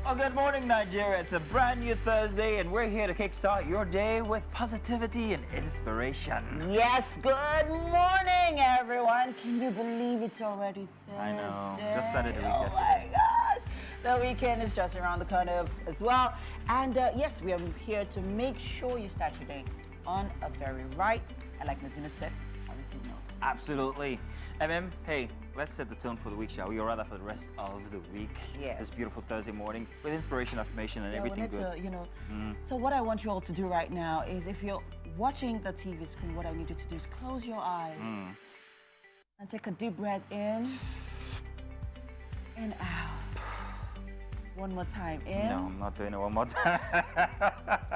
Well, good morning, Nigeria. It's a brand new Thursday, and we're here to kickstart your day with positivity and inspiration. Yes, good morning, everyone. Can you believe it's already Thursday? I know. Just started the week Oh yesterday. my gosh. The weekend is just around the corner as well. And yes, we are here to make sure you start your day on a very right, and like Mazina said, positive note. Absolutely. Hey, let's set the tone for the week, shall we? Or rather, for the rest of the week. Yes. This beautiful Thursday morning with inspiration, affirmation, and Yeah, everything we good. need to, So what I want you all to do right now is, if you're watching the TV screen, what I need you to do is close your eyes and take a deep breath in and out. One more time. In. No, I'm not doing it one more time.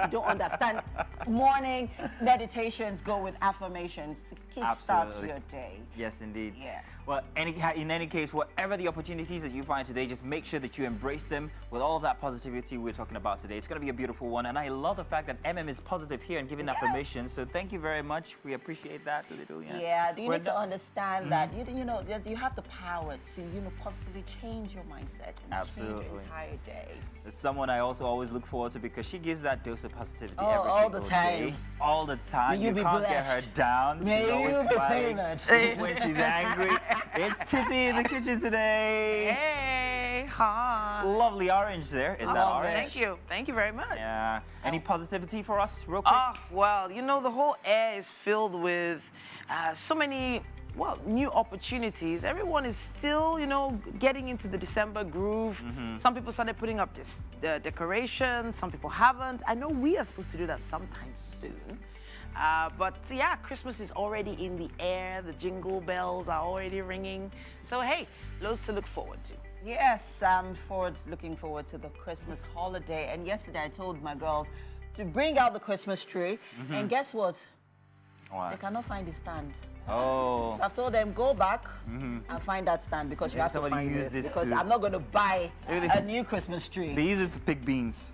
You don't understand. Morning meditations go with affirmations to kickstart Absolutely. your day. Yes, indeed. Yeah. Well, in any case, whatever the opportunities that you find today, just make sure that you embrace them with all of that positivity we're talking about today. It's going to be a beautiful one, and I love the fact that is positive here and giving affirmations. So thank you very much. We appreciate that a little. Yeah. You need to understand that you have the power to positively change your mindset and change your entire day. There's someone I also always look forward to because she gives that dose of positivity all every the single time. day. All the time. May you be can't get her blessed. down. May She's always you be smiling favored. when she's angry. It's Titty in the kitchen today. Hey, hi. Lovely orange there. Is that orange? Thank you. Thank you very much. Yeah. Any positivity for us, real quick? Oh, well, the whole air is filled with so many, new opportunities. Everyone is still, getting into the December groove. Some people started putting up this decorations. Some people haven't. I know we are supposed to do that sometime soon. But yeah, Christmas is already in the air. The jingle bells are already ringing. So hey, loads to look forward to. Yes, I'm looking forward to the Christmas holiday. And yesterday I told my girls to bring out the Christmas tree. And guess what? They cannot find the stand. Oh. So I've told them, go back and find that stand because you have to find use it. this Because too. I'm not going to buy a new Christmas tree. They use it to pick beans.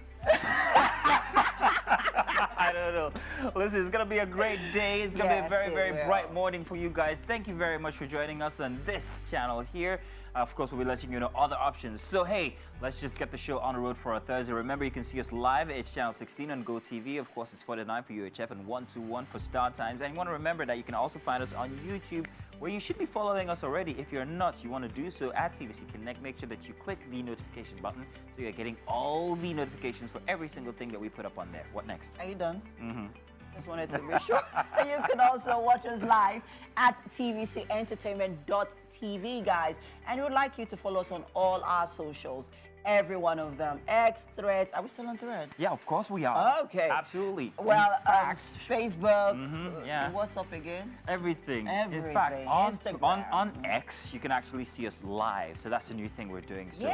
I don't know. Listen, it's going to be a great day. It's going to be a very, very bright morning for you guys. Thank you very much for joining us on this channel here. Of course, we'll be letting you know other options. So, hey, let's just get the show on the road for a Thursday. Remember, you can see us live. It's channel 16 on GOTV. Of course, it's 49 for UHF and 121 for StarTimes. And you want to remember that you can also find us on YouTube, where you should be following us already. If you're not, you want to do so at TVC Connect. Make sure that you click the notification button so you're getting all the notifications for every single thing that we put up on there. What next? Are you done? Just wanted to be sure. You can also watch us live at tvcentertainment.tv, guys. And we would like you to follow us on all our socials. Every one of them. X, Threads. Are we still on Threads? Yeah, of course we are. Okay. Absolutely. Well, Facebook. Yeah. What's up again? Everything. Everything. In fact, Instagram. on X, you can actually see us live. So that's a new thing we're doing. So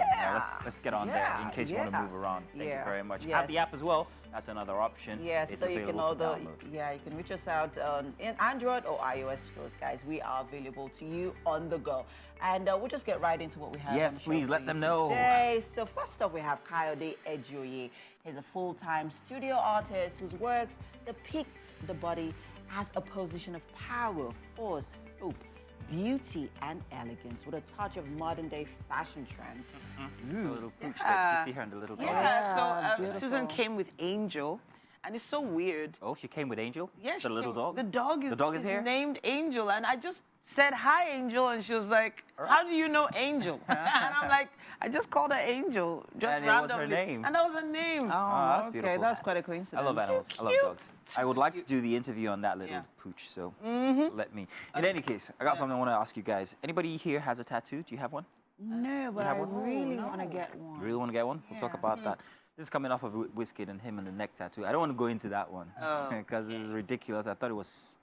let's get on there in case you want to move around. Thank you very much. Have the app as well. That's another option. Yes, it's so you can you can reach us out in Android or iOS stores, guys. We are available to you on the go. And we'll just get right into what we have. Yes, please let them know. Today. So first up, we have Kayode Ejoye. He's a full-time studio artist whose works depict the body as a position of power, force, hope, beauty, and elegance with a touch of modern-day fashion trends. A little pooch there. Did you see her in the little dog? Yeah, so Susan came with Angel. And it's so weird. Oh, she came with Angel? Yeah, the little dog? The dog is here? named Angel. And I just said, hi, Angel. And she was like, how do you know Angel? And I'm like, I just called her Angel. Just and randomly. It was her name. And that was her name. Oh, that's beautiful. That's quite a coincidence. I love animals. I love dogs. I would like to do the interview on that little pooch, so let me. In any case, I got something I want to ask you guys. Anybody here has a tattoo? Do you have one? No, but I really want to get one. You really want to get one? We'll talk about that. This is coming off of Wizkid and him and the neck tattoo. I don't want to go into that one because it was ridiculous. I thought it was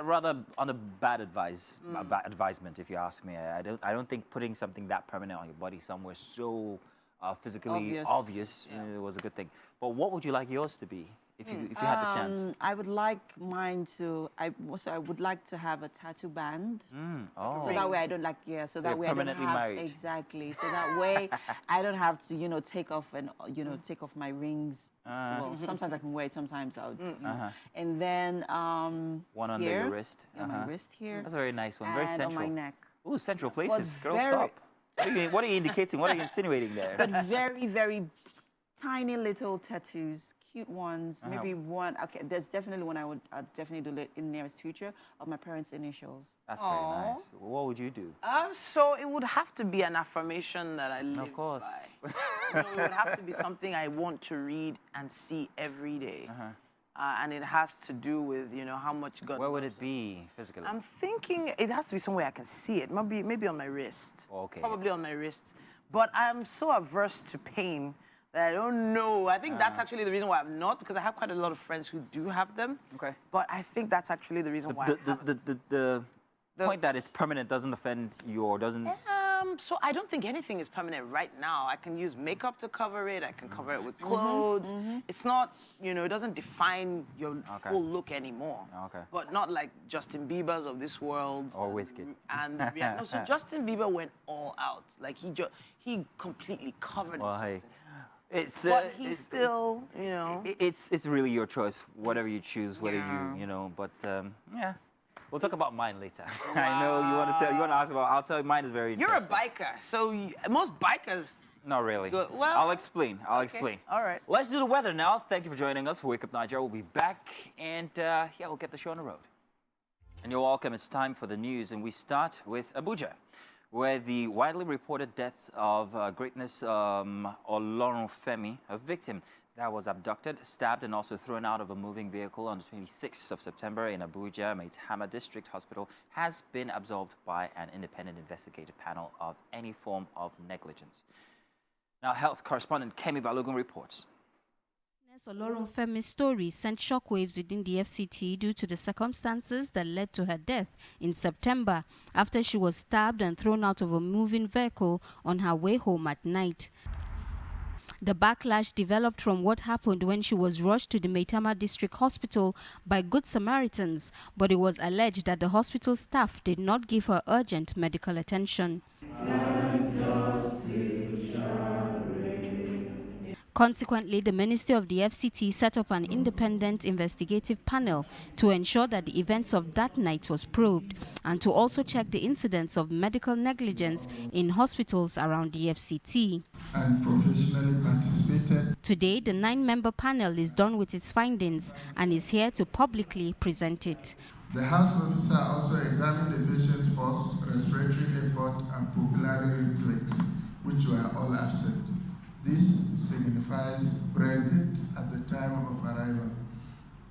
rather on a bad advisement, if you ask me. I don't think putting something that permanent on your body somewhere so physically obvious was a good thing. But what would you like yours to be? If you had the chance? I would like mine to. I would like to have a tattoo band. So that way I don't So that way I don't have married. Exactly. So that way I don't have to take off and take off my rings. Well, sometimes I can wear it. Sometimes I'll. And then one under your wrist. My wrist here. That's a very nice one. Very central. On my neck. Ooh, central places. Girl, stop. What are you indicating? What are you insinuating there? But very, very tiny little tattoos, cute ones. Maybe one. Okay, there's definitely one I'll definitely do in the nearest future of my parents' initials. That's very nice. What would you do? So it would have to be an affirmation that I live Of course. by. It would have to be something I want to read and see every day. And it has to do with, how much God Where would loves it be physically? I'm thinking it has to be somewhere I can see it. Maybe on my wrist. Okay. Probably on my wrist. But I'm so averse to pain that I don't know. I think that's actually the reason why I'm not, because I have quite a lot of friends who do have them. Okay. But I think that's actually the reason why The point that it's permanent doesn't offend you or doesn't... So I don't think anything is permanent right now. I can use makeup to cover it. I can cover it with clothes. It's not, it doesn't define your full look anymore. Okay. But not like Justin Bieber's of this world. Or Wizkid. And no, so Justin Bieber went all out. Like he completely covered himself. Hey, But he's still, It's really your choice, whatever you choose, whether but yeah. We'll talk about mine later. I know you want to ask about, I'll tell you mine is very You're a interesting. biker, so most bikers... Not really. Well, I'll explain. I'll explain. All right. Let's do the weather now. Thank you for joining us for Wake Up Nigeria. We'll be back and we'll get the show on the road. And you're welcome. It's time for the news, and we start with Abuja, where the widely reported death of greatness Olorunfemi, a victim that was abducted, stabbed, and also thrown out of a moving vehicle on the 26th of September in Abuja, Maitama District Hospital, has been absolved by an independent investigative panel of any form of negligence. Now, health correspondent Kemi Balogun reports. Olorunfemi's story sent shockwaves within the FCT due to the circumstances that led to her death in September after she was stabbed and thrown out of a moving vehicle on her way home at night. The backlash developed from what happened when she was rushed to the Maitama District Hospital by Good Samaritans, but it was alleged that the hospital staff did not give her urgent medical attention. Consequently, the Ministry of the FCT set up an independent investigative panel to ensure that the events of that night was probed and to also check the incidents of medical negligence in hospitals around the FCT. And professionally participated. Today, the 9-member panel is done with its findings and is here to publicly present it. The House officer also examined the patient's pulse, respiratory effort, and pupillary reflex, which were all absent. This signifies brain death at the time of arrival,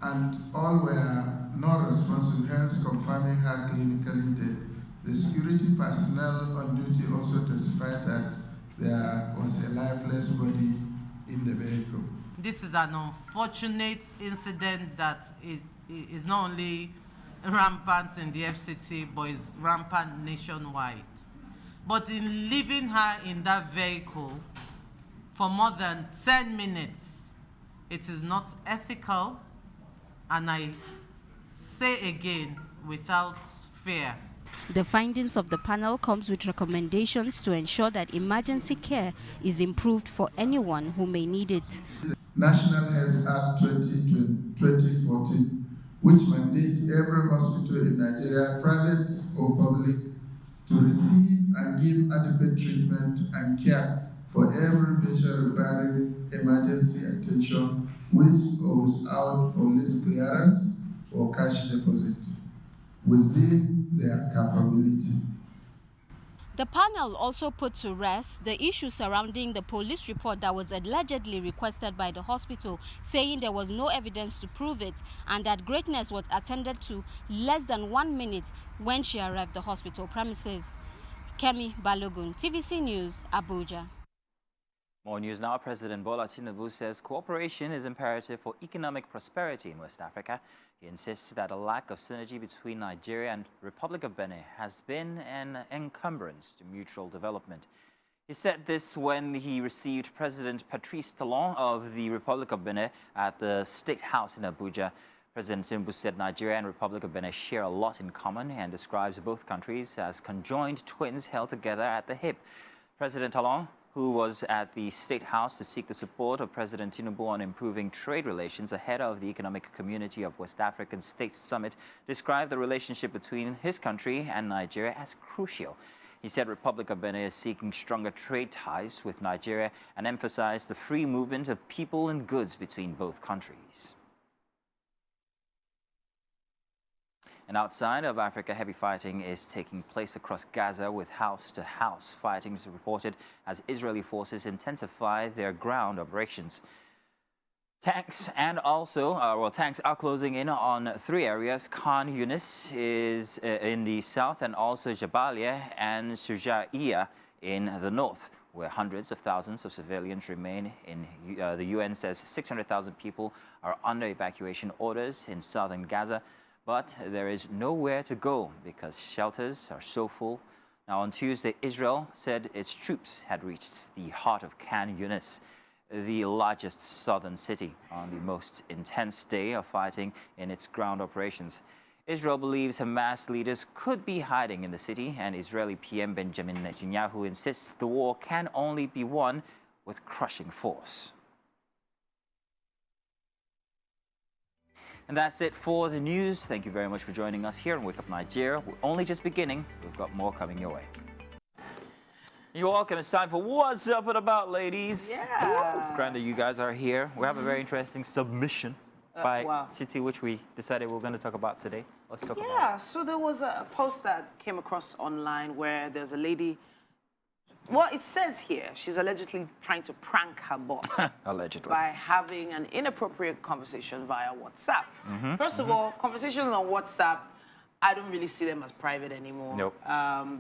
and all were non-responsive, hence confirming her clinically dead. The security personnel on duty also testified that there was a lifeless body in the vehicle. This is an unfortunate incident that is not only rampant in the FCT, but is rampant nationwide. But in leaving her in that vehicle for more than 10 minutes, it is not ethical, and I say again, without fear. The findings of the panel comes with recommendations to ensure that emergency care is improved for anyone who may need it. National Health Act 2014, which mandates every hospital in Nigeria, private or public, to receive and give adequate treatment and care for every patient requiring emergency attention with or without police clearance or cash deposit within their capability. The panel also put to rest the issue surrounding the police report that was allegedly requested by the hospital, saying there was no evidence to prove it and that Greatness was attended to less than 1 minute when she arrived at the hospital premises. Kemi Balogun, TVC News, Abuja. More news now. President Bola Tinubu says cooperation is imperative for economic prosperity in West Africa. He insists that a lack of synergy between Nigeria and Republic of Benin has been an encumbrance to mutual development. He said this when he received President Patrice Talon of the Republic of Benin at the State House in Abuja. President Tinubu said Nigeria and Republic of Benin share a lot in common and describes both countries as conjoined twins held together at the hip. President Talon, who was at the State House to seek the support of President Tinubu on improving trade relations ahead of the Economic Community of West African States Summit, described the relationship between his country and Nigeria as crucial. He said Republic of Benin is seeking stronger trade ties with Nigeria and emphasized the free movement of people and goods between both countries. And outside of Africa, heavy fighting is taking place across Gaza, with house-to-house fighting reported as Israeli forces intensify their ground operations. Tanks tanks are closing in on 3 areas. Khan Yunis is in the south, and also Jabalia and Shujaiya in the north, where hundreds of thousands of civilians remain. The UN says 600,000 people are under evacuation orders in southern Gaza, but there is nowhere to go because shelters are so full. Now, on Tuesday, Israel said its troops had reached the heart of Khan Yunis, the largest southern city, on the most intense day of fighting in its ground operations. Israel believes Hamas leaders could be hiding in the city, and Israeli PM Benjamin Netanyahu insists the war can only be won with crushing force. And that's it for the news. Thank you very much for joining us here on Wake Up Nigeria. We're only just beginning. We've got more coming your way. You're welcome. It's time for What's Up and About, ladies. Yeah. Granted, you guys are here. We have a very interesting submission by Titi, which we decided we're going to talk about today. Let's talk about it. Yeah, so there was a post that came across online where there's a lady, well, it says here, she's allegedly trying to prank her boss. Allegedly. By having an inappropriate conversation via WhatsApp. First of all, conversations on WhatsApp, I don't really see them as private anymore. Nope.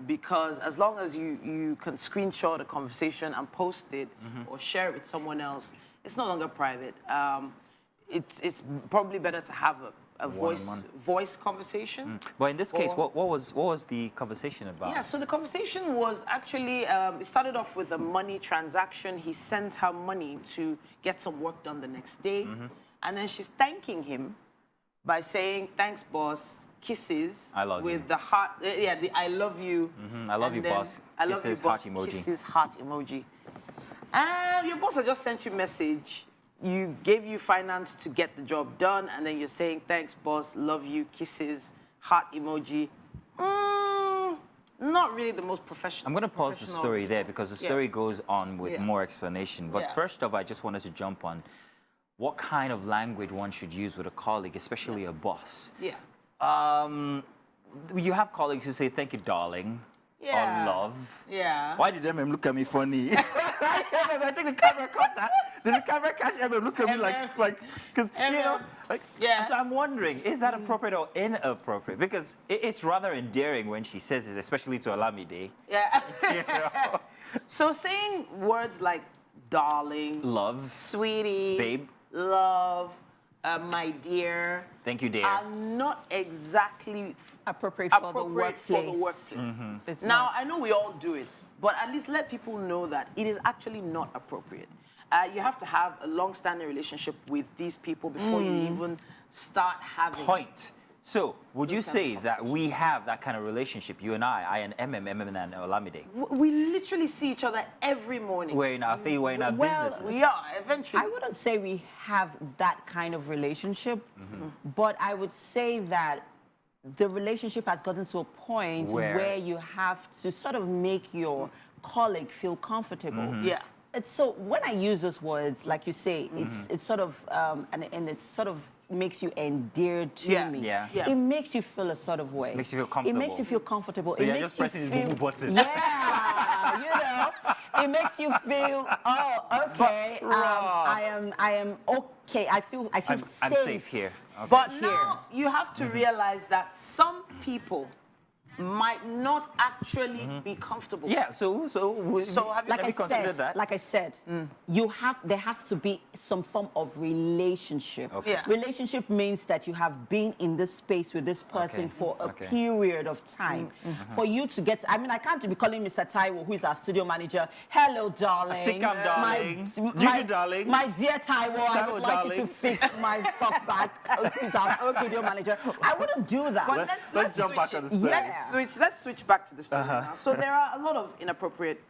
Because as long as you can screenshot a conversation and post it or share it with someone else, it's no longer private. It's probably better to have a voice conversation. But in this case, what was the conversation about? Yeah, so the conversation was actually, it started off with a money transaction. He sent her money to get some work done the next day. And then she's thanking him by saying, "Thanks, boss. Kisses." I love with you. the heart, the I love you. I love you, boss. I love you, Kisses, boss. heart emoji. Kisses, heart emoji. And your boss has just sent you a message. You gave you finance to get the job done, and then you're saying, "Thanks, boss. Love you. Kisses, heart emoji." Not really the most professional. I'm going to pause the story there because the story goes on with more explanation. But first off, I just wanted to jump on what kind of language one should use with a colleague, especially a boss. Yeah. You have colleagues who say, "Thank you, darling," or "love." Yeah. Why did MM look at me funny? I think the camera caught that. Did the camera catch MM look at me like, because, you know, like, so I'm wondering, is that appropriate or inappropriate? Because it's rather endearing when she says it, especially to Olamide. Yeah. You know? So saying words like darling, Love, sweetie, babe, love, my dear, thank you, dear, are not exactly Appropriate for the workplace. Now, I know we all do it, but at least let people know that it is actually not appropriate. You have to have a long-standing relationship with these people before you even start having... Point. So, would you say that we have that kind of relationship, you and I and MM and Olamide? We literally see each other every morning. We're in our businesses. We are, eventually. I wouldn't say we have that kind of relationship, but I would say that the relationship has gotten to a point where you have to sort of make your colleague feel comfortable. Yeah. So when I use those words, like you say, it's sort of, and it sort of makes you endeared to me. Yeah. It makes you feel a sort of way. It makes you feel comfortable. It makes you feel comfortable. So it you're makes just pressing you this feel, boo button. Yeah, you know, it makes you feel, oh, okay, I am okay. I feel safe. I'm safe here. Okay. But now you have to realize that some people might not actually be comfortable. Yeah, so have you considered that? Like I said, there has to be some form of relationship. Okay. Yeah. Relationship means that you have been in this space with this person for a period of time. For you to get, I mean, I can't be calling Mr. Taiwo, who is our studio manager, "Hello, darling. I think I'm darling. Darling. My dear Taiwo, I would like you to fix my talk back." Who's our studio manager. I wouldn't do that. But Let's jump back on the story. Let's switch back to the story now. So there are a lot of inappropriate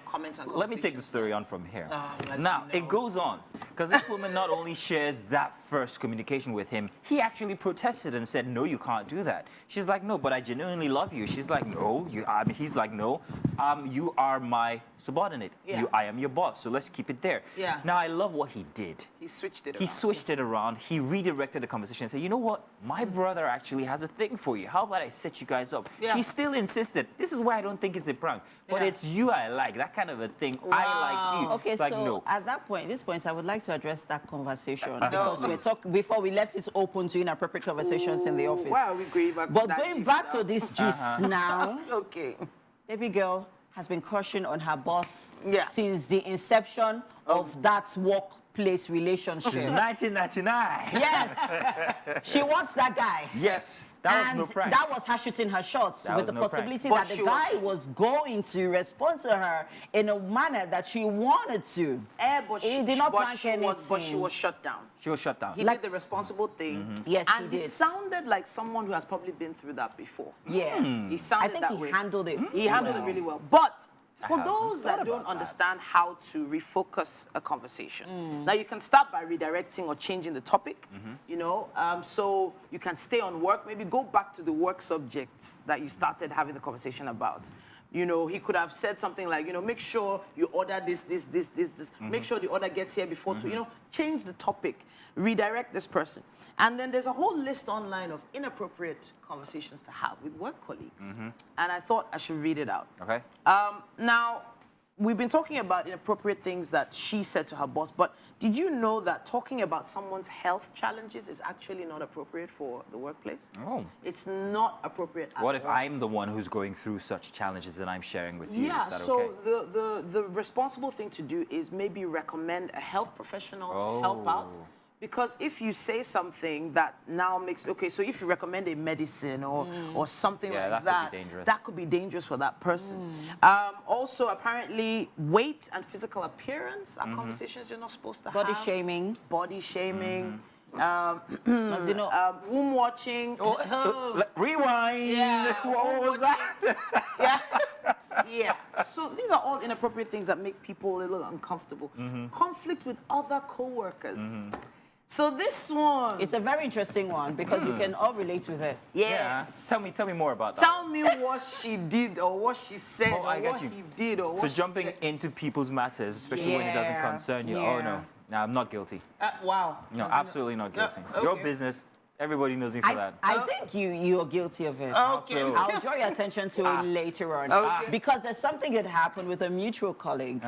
comments and Let me take the conversations. story on from here. let's Now, know. it goes on, because this woman not only shares that first communication with him, he actually protested and said, no, you can't do that. She's like, no, but I genuinely love you. She's like, no, he's like, no, you are my subordinate. Yeah. I am your boss, so let's keep it there. Yeah. Now, I love what he did. He switched it He around. switched it around. He redirected the conversation and said, you know what? My brother actually has a thing for you. How about I set you guys up? Yeah. She still insisted. This is why I don't think it's a prank. But Yeah. it's you I like. That kind of a thing. I like you. Okay, It's like, so no. at this point, I would like to address that conversation because before we left it open to inappropriate conversations in the office. Why are we going back But to that going gist back now? to this gist now, Okay. baby girl has been crushing on her boss Yeah. since the inception of that workplace relationship. Since 1999. Yes, she wants that guy. Yes. That And was no prank. that was her shooting her shots That with was the no prank. possibility But that the she guy was going to respond to her in a manner that she wanted to. But He she, did not but prank she was, but she anything. was shut down. She was shut down. He did the responsible thing. Yes, and he he did. sounded like someone who has probably been through that before. Yeah. He I sounded think that he way. handled it. He handled well. it really well. But for haven't those thought that don't about that. understand how to refocus a conversation, now you can start by redirecting or changing the topic, so you can stay on work, maybe go back to the work subjects that you started having the conversation about. He could have said something like, make sure you order this. Make sure the order gets here before 2. Change the topic, redirect this person. And then there's a whole list online of inappropriate conversations to have with work colleagues. And I thought I should read it out. Okay. Now, we've been talking about inappropriate things that she said to her boss, but did you know that talking about someone's health challenges is actually not appropriate for the workplace? Oh. It's not appropriate at What if all. I'm the one who's going through such challenges and I'm sharing with you? Yeah, Is that so okay? the responsible thing to do is maybe recommend a health professional to help Oh. out. Because if you say something that now makes, so if you recommend a medicine or something Yeah, like that could be dangerous. that could be dangerous for that person. Also, apparently, weight and physical appearance are conversations you're not supposed to Body have. shaming. Body shaming. Because, Womb watching. Rewind. Yeah. What was that? Yeah. Yeah. So these are all inappropriate things that make people a little uncomfortable. Conflict with other co-workers. So this one. it's a very interesting one because we can all relate with it. Yes. Yeah. Tell me more about that. Tell me what she did or what she said Oh, or I get what you. he did or what So she jumping said. into people's matters, especially when it doesn't Yes, concern you. yeah. Oh no, I'm not guilty. Wow. No, absolutely not guilty. Your okay. business. Everybody knows me for that. I think you're guilty of it. Okay. So- I'll draw your attention to it later on. Okay. Because there's something that happened with a mutual colleague,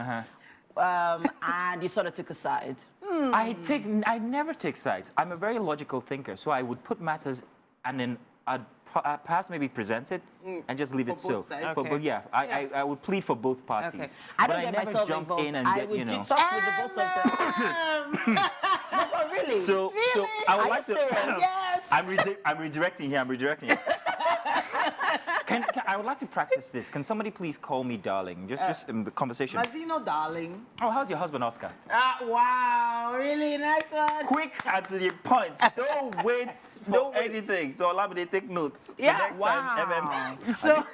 and you sort of took a side. I never take sides. I'm a very logical thinker, so I would put matters and then I'd perhaps maybe present it and just leave it For both so. sides. But yeah, I would plead for both parties. Okay. I But don't get never myself jump involved. in and I get, would you know. talk with the both of them. No, but really. So I would Are like you to. serious? Yes. I'm redirecting here. I'm redirecting here. I would like to practice this. Can somebody please call me darling? Just in the conversation. Mazino, darling. Oh, how's your husband, Oscar? Wow. Really nice one. Quick and to the point. Don't wait for anything. So allow me to take notes. Yeah, Next time, MM. So,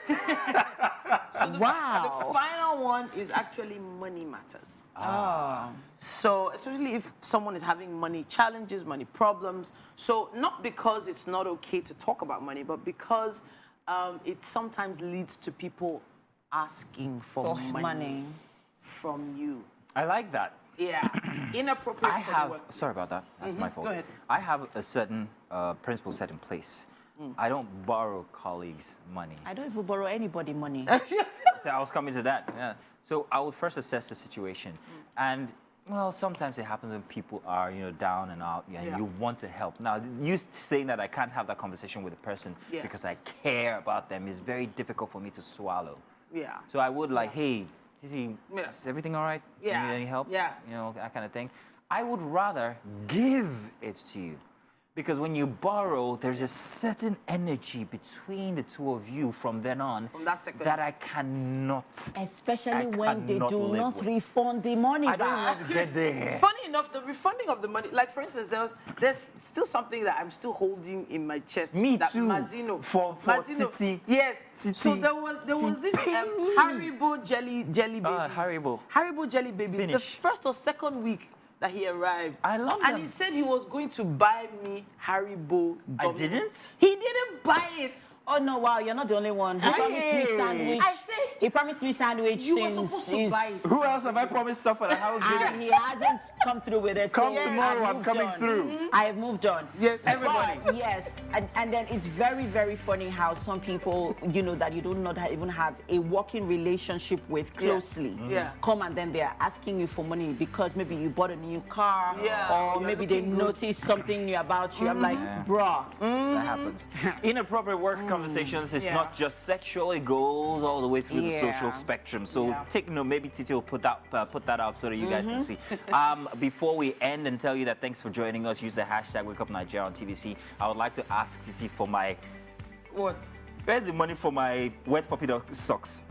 the Wow. final one is actually money matters. Oh. So especially if someone is having money challenges, money problems. So not because it's not okay to talk about money, but because it sometimes leads to people asking for money from you. I like that. Yeah, inappropriate I for have. the workplace. Sorry about that. That's my fault. Go ahead. I have a certain principle set in place. I don't borrow colleagues' money. I don't even borrow anybody money. So I was coming to that. Yeah. So I would first assess the situation, and well, sometimes it happens when people are, down and out, and Yeah. you want to help. Now, you saying that I can't have that conversation with a person Yeah. because I care about them is very difficult for me to swallow. Yeah. So I would like, hey, Tizzy, Yes. is everything all right? Yeah. You need any help? Yeah. That kind of thing. I would rather give it to you. Because when you borrow, there's a certain energy between the two of you from then on From that second. that I cannot. Especially when they cannot do live not with. refund the money I don't back. want to get there. Funny enough, the refunding of the money, like for instance, there's still something that I'm still holding in my chest. Me that too. Mazino. For Titi. Yes. Titi. So there was this Haribo jelly babies. Haribo. Haribo jelly babies. Finish. The first or second week that he arrived. I love And them. he said he was going to buy me Haribo. I gummies. didn't? He didn't buy it. Oh no! Wow, you're not the only one. He promised me sandwich. I said He promised me sandwich you were since supposed to his- buy it. Who else have I promised stuff for? How and he hasn't come through with it. Come so tomorrow, I've I'm moved coming on. through. I have moved on. Yeah, everybody. But, yes, and then it's very, very funny how some people, you know, that you do not even have a working relationship with closely, Yeah. come and then they're asking you for money because maybe you bought a new car, Yeah, or you're maybe they looking good. noticed something new about you. I'm like, bruh. That happens. Inappropriate work conversations is Yeah. not just sexual; it goes all the way through the Yeah. social spectrum. So Yeah. take note. Maybe Titi will put that out so that you guys can see. Before we end and tell you that thanks for joining us, use the hashtag WakeUpNigeria on TVC. I would like to ask Titi for my What? where's the money for my wet puppy dog socks?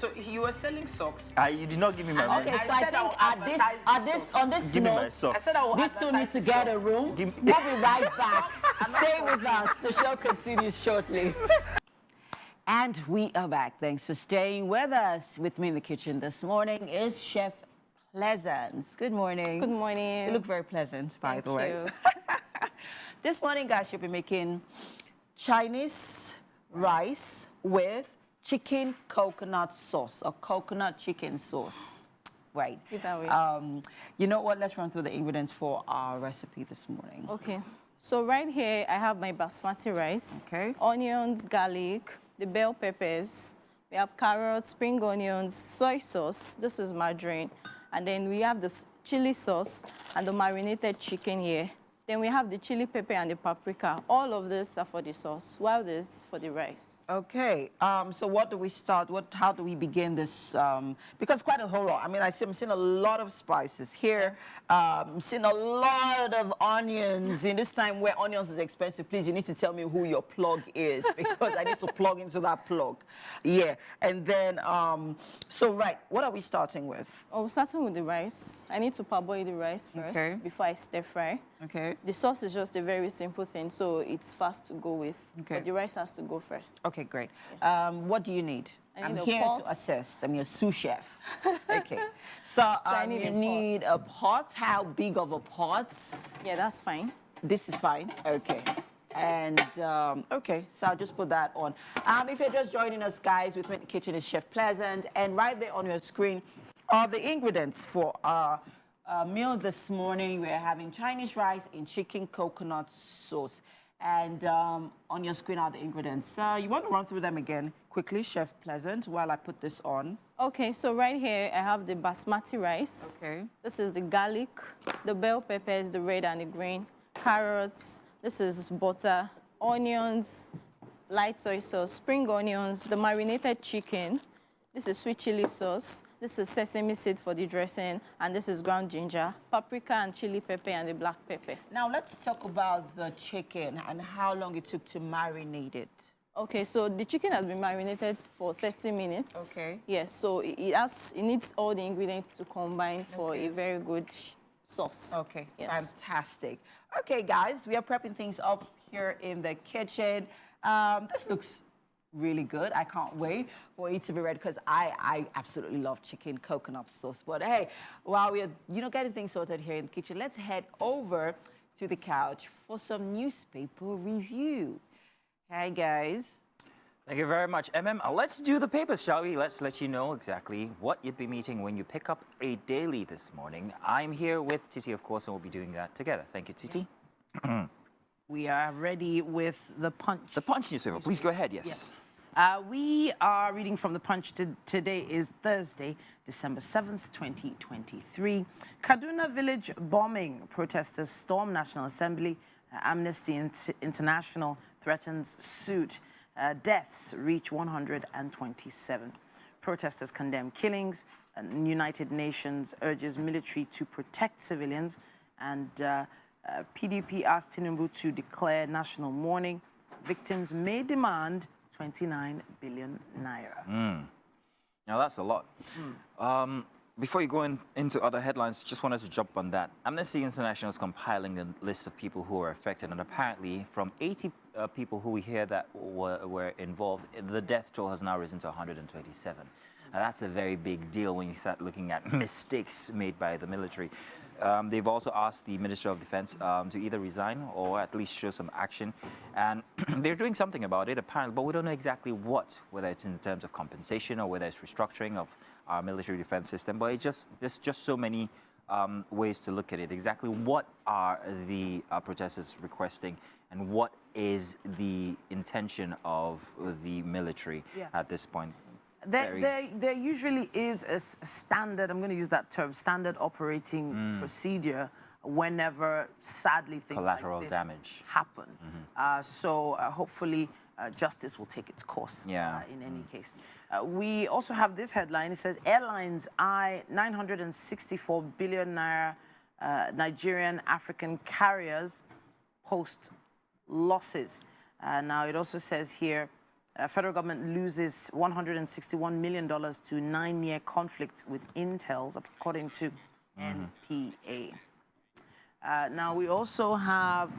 So you were selling socks. You did not give me my money. Okay, I so I said I think will advertise the on this Give me my note, socks. I said I will these two need advertise to the get a socks. room. Give We'll me- be right back. Stay with us. The show continues shortly. And we are back. Thanks for staying with us. With me in the kitchen this morning is Chef Pleasance. Good morning. Good morning. You look very pleasant, by Thank the way. you. This morning, guys, you'll be making Chinese rice with chicken coconut sauce or coconut chicken sauce. Right. Keep that way. You know what? Let's run through the ingredients for our recipe this morning. Okay. So right here, I have my basmati rice. Okay. Onions, garlic, the bell peppers. We have carrots, spring onions, soy sauce. This is margarine. And then we have the chili sauce and the marinated chicken here. Then we have the chili pepper and the paprika. All of this are for the sauce, while this for the rice. Okay. So what do we start? How do we begin this? Because quite a whole lot. I mean, I'm seeing a lot of spices here. I'm seeing a lot of onions. In this time where onions is expensive, please, you need to tell me who your plug is because I need to plug into that plug. Yeah. And then, right, what are we starting with? Oh, starting with the rice. I need to parboil the rice first Okay. before I stir fry. Okay. The sauce is just a very simple thing, so it's fast to go with. Okay. But the rice has to go first. Okay, great. What do you need? I I'm need a here pot. to assist. I'm your sous chef. Okay. So, I need you a pot. need a pot. How big of a pot? Yeah, that's fine. This is fine. Okay. And, okay, so I'll just put that on. If you're just joining us, guys, with me in the kitchen is Chef Pleasant. And right there on your screen are the ingredients for our meal this morning. We're having Chinese rice and chicken coconut sauce. And on your screen are the ingredients. You want to run through them again quickly, Chef Pleasant, while I put this on? Okay, so right here I have the basmati rice. Okay. This is the garlic, the bell peppers, the red and the green, carrots. This is butter, onions, light soy sauce, spring onions, the marinated chicken. This is sweet chili sauce. This is sesame seed for the dressing, and this is ground ginger, paprika and chili pepper and the black pepper. Now let's talk about the chicken and how long it took to marinate it. Okay, so the chicken has been marinated for 30 minutes. Okay. Yes, so it needs all the ingredients to combine for a very good sauce. Okay, Yes. fantastic. Okay, guys, we are prepping things up here in the kitchen. This looks really good. I can't wait for it to be ready because I absolutely love chicken coconut sauce. But hey, while we're getting things sorted here in the kitchen, let's head over to the couch for some newspaper review. Hi, guys. Thank you very much, Let's do the papers, shall we? Let's let you know exactly what you'd be meeting when you pick up a daily this morning. I'm here with Titi, of course, and we'll be doing that together. Thank you, Titi. We are ready with the Punch. The Punch newspaper. Please go ahead, yes. We are reading from the Punch. Today is Thursday, December 7th, 2023. Kaduna village bombing. Protesters storm National Assembly. Amnesty International threatens suit. Deaths reach 127. Protesters condemn killings. United Nations urges military to protect civilians. And PDP asked Tinubu to declare national mourning. Victims may demand 29 billion naira. Now that's a lot. Before you go into other headlines, just wanted to jump on that. Amnesty International is compiling a list of people who were affected, and apparently from 80 people who we hear that were involved, the death toll has now risen to 127. Now that's a very big deal when you start looking at mistakes made by the military. They've also asked the Minister of Defense to either resign or at least show some action. And they're doing something about it, apparently, but we don't know exactly what, whether it's in terms of compensation or whether it's restructuring of our military defense system. But there's just so many ways to look at it. Exactly what are the protesters requesting and what is the intention of the military at this point? There usually is a standard, I'm going to use that term, standard operating procedure whenever, sadly, things collateral like this damage happen. So hopefully justice will take its course in any case. We also have this headline. It says, airlines eye 964 billion naira Nigerian African carriers post losses. Now, it also says here, federal government loses $161 million to 9-year conflict with Intel, according to NPA. Now, we also have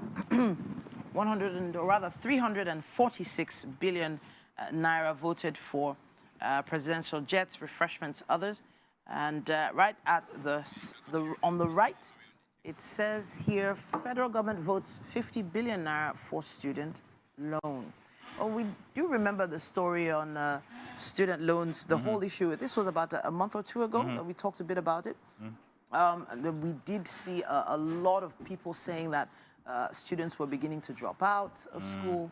346 billion naira voted for presidential jets, refreshments, others. And right at on the right, it says here, federal government votes 50 billion naira for student loan. Oh, we do remember the story on student loans, the whole issue. This was about a month or two ago that we talked a bit about it. We did see a lot of people saying that students were beginning to drop out of school.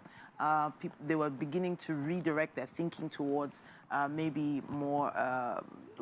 They were beginning to redirect their thinking towards maybe more...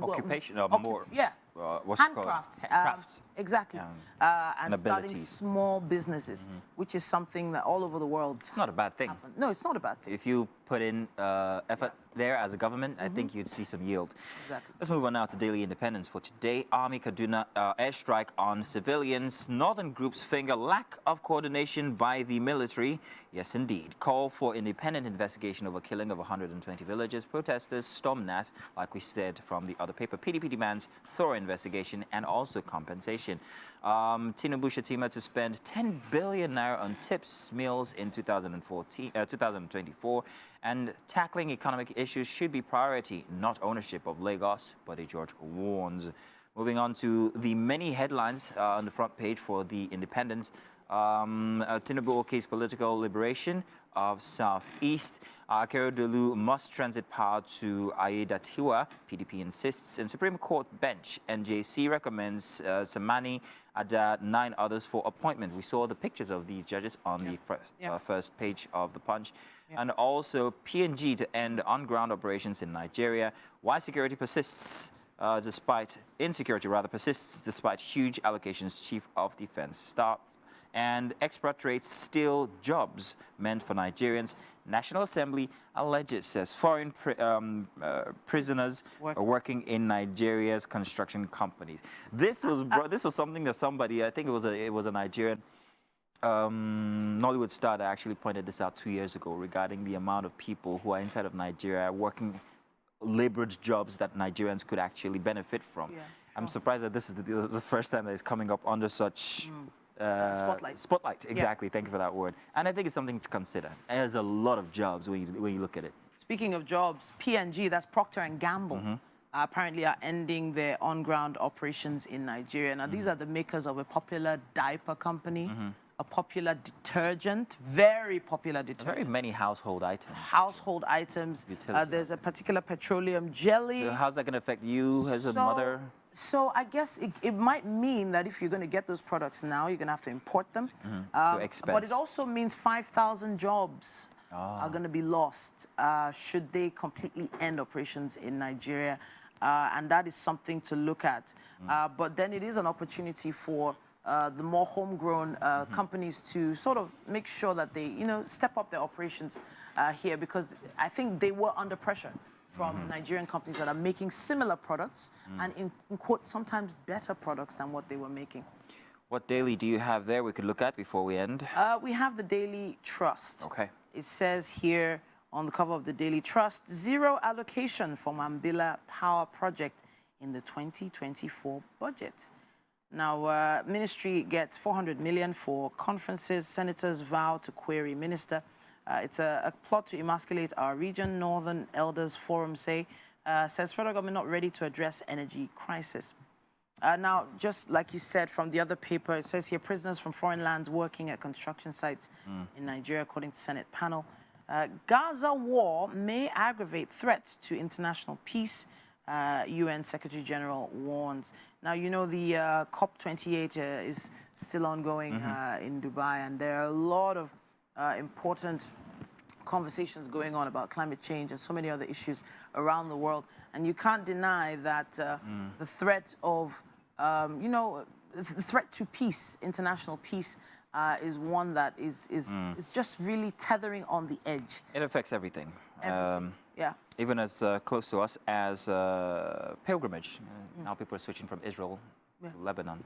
occupation, more... Yeah. What's it called? Handcrafts. Exactly. And starting abilities. small businesses, which is something that all over the world... It's not a bad thing. happened. No, it's not a bad thing. If you put in effort there as a government, I think you'd see some yield. Exactly. Let's move on now to Daily Independence for today. Army Kaduna airstrike on civilians. Northern groups finger lack of coordination by the military. Yes, indeed. Call for independent investigation over killing of 120 villagers. Protesters storm NAS, like we said from the other paper. PDP demands thorough investigation and also compensation. Tinubu Shatima to spend 10 billion naira on tips meals in 2024, and tackling economic issues should be priority, not ownership of Lagos, Buddy George warns. Moving on to the many headlines on the front page for the Independent. Tinubu okays political liberation of Southeast. Akeredolu must transit power to Ayedatiwa, PDP insists. And Supreme Court bench, NJC recommends Samani Ada 9 others for appointment. We saw the pictures of these judges on the first page of the Punch. And also PNG to end on-ground operations in Nigeria. Why security persists insecurity persists despite huge allocations, Chief of Defense staff. And expatriates steal jobs meant for Nigerians. National Assembly alleges, says foreign prisoners are working in Nigeria's construction companies. This was something that somebody, I think it was a Nigerian Nollywood star that actually pointed this out 2 years ago regarding the amount of people who are inside of Nigeria working labored jobs that Nigerians could actually benefit from. Yeah, sure. I'm surprised that this is the first time that it's coming up under such... Spotlight, exactly. Thank you for that word. And I think it's something to consider. There's a lot of jobs when you look at it. Speaking of jobs, P&G, that's Procter & Gamble, apparently are ending their on-ground operations in Nigeria. Now, these are the makers of a popular diaper company, a popular detergent, very popular detergent. Very many household items. Household items. There's a particular petroleum jelly. So how's that going to affect you as a mother? So I guess it might mean that if you're going to get those products now, you're going to have to import them. So expense. But it also means 5,000 jobs are going to be lost should they completely end operations in Nigeria. And that is something to look at. But then it is an opportunity for the more homegrown companies to sort of make sure that they, step up their operations here, because I think they were under pressure from Nigerian companies that are making similar products and, in quote, sometimes better products than what they were making. What daily do you have there we could look at before we end? We have the Daily Trust. Okay. It says here on the cover of the Daily Trust, zero allocation for Mambila Power Project in the 2024 budget. Now, ministry gets 400 million for conferences. Senators vow to query minister. It's a plot to emasculate our region, Northern Elders Forum says federal government not ready to address energy crisis. Now, just like you said from the other paper, it says here prisoners from foreign lands working at construction sites in Nigeria, according to Senate panel. Gaza war may aggravate threats to international peace, UN Secretary General warns. Now, you know, the COP28 is still ongoing in Dubai, and there are a lot of important conversations going on about climate change and so many other issues around the world. And you can't deny that the threat of, you know, the threat to peace, international peace, is one that is just really tethering on the edge. It affects everything. Yeah. Even as close to us as pilgrimage. Now people are switching from Israel to Lebanon.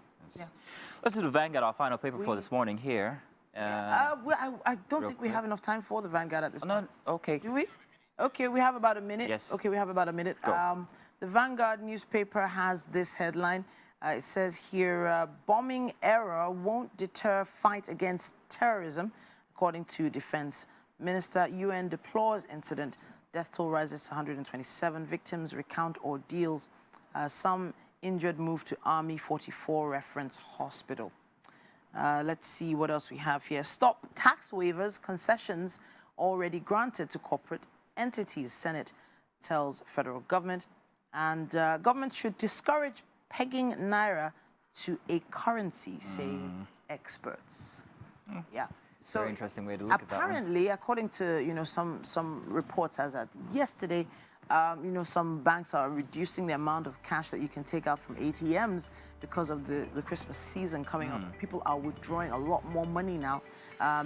Let's do the Vanguard, our final paper for this morning here. I don't think we have enough time for the Vanguard at this point. Okay. Do we? Okay, we have about a minute. Yes. Okay, we have about a minute. The Vanguard newspaper has this headline. It says here, bombing error won't deter fight against terrorism, according to Defense Minister. UN deplores incident. Death toll rises to 127. Victims recount ordeals. Some injured moved to Army 44 Reference Hospital. Let's see what else we have here. Stop tax waivers, concessions already granted to corporate entities. Senate tells federal government. And government should discourage pegging Naira to a currency, say experts. Yeah. So very interesting way to look at that one. Apparently, according to, you know, some reports as at yesterday, you know, some banks are reducing the amount of cash that you can take out from ATMs because of the Christmas season coming up. People are withdrawing a lot more money now,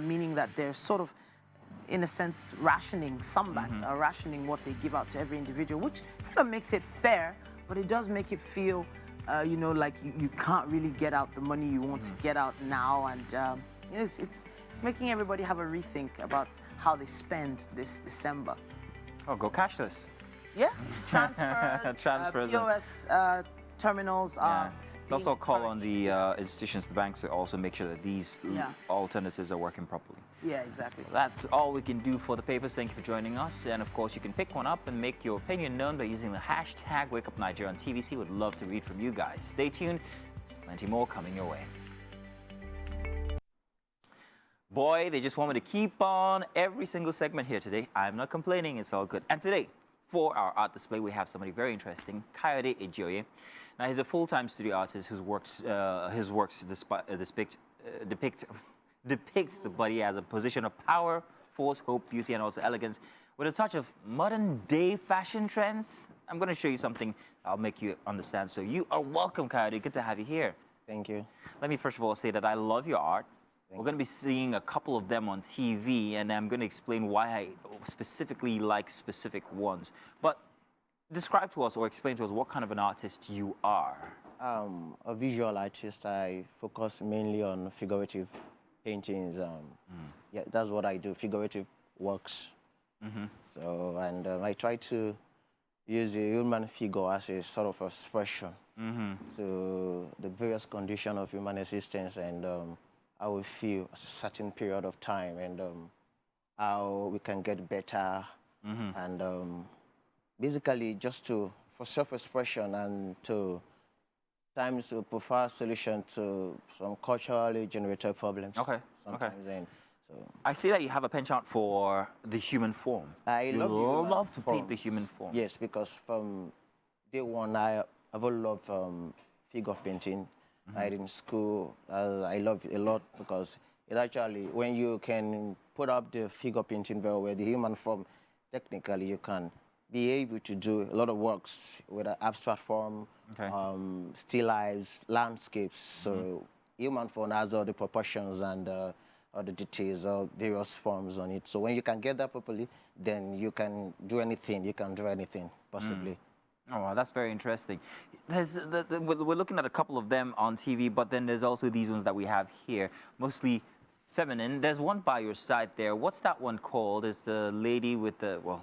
meaning that they're sort of, in a sense, rationing. Some banks are rationing what they give out to every individual, which kind of makes it fair, but it does make it feel, you know, like you can't really get out the money you want to get out now. And it's making everybody have a rethink about how they spend this December. Oh, go cashless. Yeah, transfers, POS terminals are... It's also a call on the institutions, the banks, to also make sure that these alternatives are working properly. Yeah, exactly. That's all we can do for the papers. Thank you for joining us. And of course, you can pick one up and make your opinion known by using the hashtag WakeUpNigeria on TVC. Would love to read from you guys. Stay tuned. There's plenty more coming your way. Boy, they just want me to keep on every single segment here today. I'm not complaining. It's all good. And today, for our art display, we have somebody very interesting, Kayode Ejioye. Now, he's a full-time studio artist whose works depicts the body as a position of power, force, hope, beauty, and also elegance, with a touch of modern-day fashion trends. I'm going to show you something that'll make you understand. So you are welcome, Kayode. Good to have you here. Thank you. Let me first of all say that I love your art. We're going to be seeing a couple of them on TV, and I'm going to explain why I specifically like specific ones. But describe to us or explain to us what kind of an artist you are. A visual artist. I focus mainly on figurative paintings. Yeah, that's what I do, figurative works. So, and I try to use a human figure as a sort of expression to the various conditions of human existence and how we feel at a certain period of time and how we can get better and basically just for self-expression and to provide solution to some culturally generated problems. Sometimes. And so I see that you have a penchant for the human form. I love to paint the human form. Yes, because from day one, I've always loved figure painting. Right in school, I love it a lot because it actually, when you can put up the figure painting very well, the human form, technically you can be able to do a lot of works with an abstract form, stylized landscapes. So human form has all the proportions and all the details of various forms on it. So when you can get that properly, then you can do anything. You can draw anything, possibly. Oh, wow, that's very interesting. We're looking at a couple of them on TV, but then there's also these ones that we have here, mostly feminine. There's one by your side there. What's that one called? It's the lady with the, well,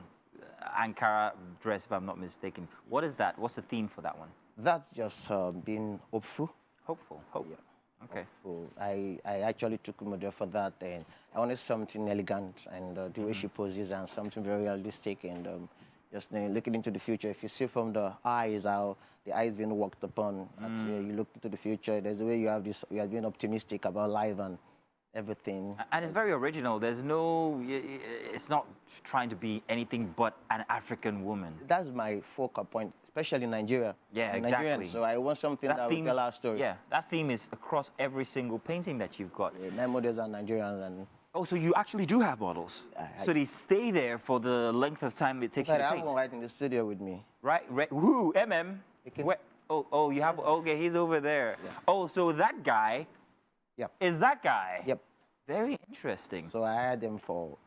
Ankara dress, if I'm not mistaken. What is that? What's the theme for that one? That's just being hopeful. Hopeful. Hope. Yeah. Okay. Hopeful. I actually took a model for that, and I wanted something elegant, and the way she poses, and something very realistic, and just looking into the future. If you see from the eyes, how the eyes being worked upon, actually, you look into the future. There's a way you have this. You are being optimistic about life and everything. And it's very original. There's no, it's not trying to be anything but an African woman. That's my focal point, especially in Nigeria. Yeah, I'm exactly. Nigerian, so I want something that will tell our story. Yeah, that theme is across every single painting that you've got. Yeah, my models are Nigerians, and oh, so you actually do have models? So they stay there for the length of time it takes you to I have paint? one right in the studio with me. Right, who? Where? Oh, you have, okay, he's over there. Yeah. Oh, so that guy is that guy? Yep. Very interesting. So I had them for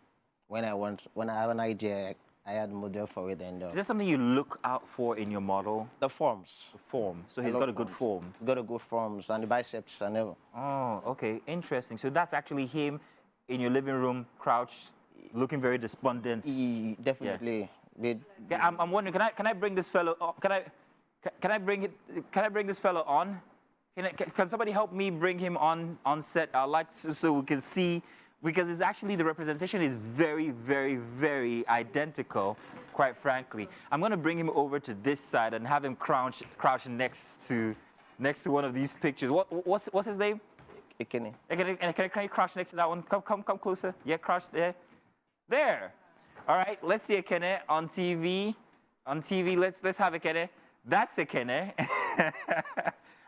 when I have an idea, I had a model for it, and is there something you look out for in your model? the forms. The form. So I he's love got a good form. He's got a good forms and the biceps and everything. Oh, okay, interesting. So that's actually him in your living room, crouched, looking very despondent. He definitely. Yeah, I'm wondering, can I bring this fellow? Can I bring this fellow on? Can somebody help me bring him on set? I'd like so we can see, because it's actually the representation is very, very, very identical, quite frankly. I'm going to bring him over to this side and have him crouch next to one of these pictures. What's his name? Ekene. Can you crouch next to that one? Come closer. Yeah, crouch there. There. All right. Let's see Ekene on TV. On TV, let's have Ekene. That's Ekene.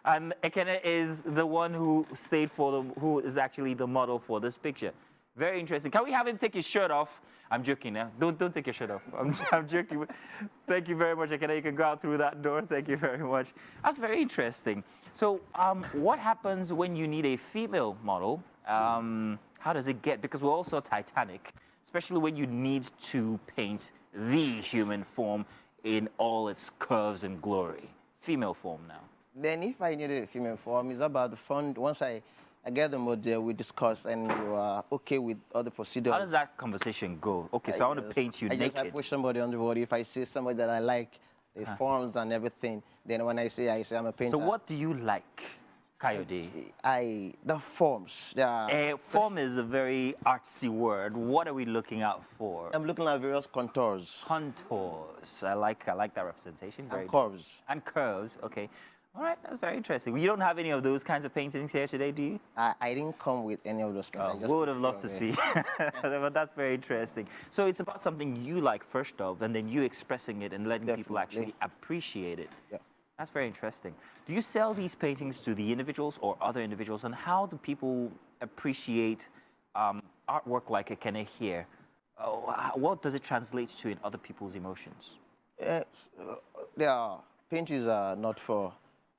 And Ekene is the one who stayed who is actually the model for this picture. Very interesting. Can we have him take his shirt off? I'm joking now. Don't take your shirt off. I'm joking. Thank you very much, Ekene. You can go out through that door. Thank you very much. That's very interesting. So what happens when you need a female model? How does it get? Because we're also Titanic, especially when you need to paint the human form in all its curves and glory. Female form now. Then if I need a female form, it's about the fund. Once I get the model, we discuss, and you are okay with all the procedures. How does that conversation go? Okay, so I want to paint you naked. I push somebody on the body. If I see somebody that I like, the forms and everything, then when I say I'm a painter. So what do you like, Kayode? The forms. Form is a very artsy word. What are we looking out for? I'm looking at various contours. Contours. I like that representation. And curves. And curves. Okay. All right, that's very interesting. You don't have any of those kinds of paintings here today, do you? I didn't come with any of those paintings. We would have loved to see. But that's very interesting. So it's about something you like first of, and then you expressing it and letting people actually appreciate it. Yeah. That's very interesting. Do you sell these paintings to the individuals or other individuals, and how do people appreciate artwork like Ekene here? What does it translate to in other people's emotions? Paintings are not for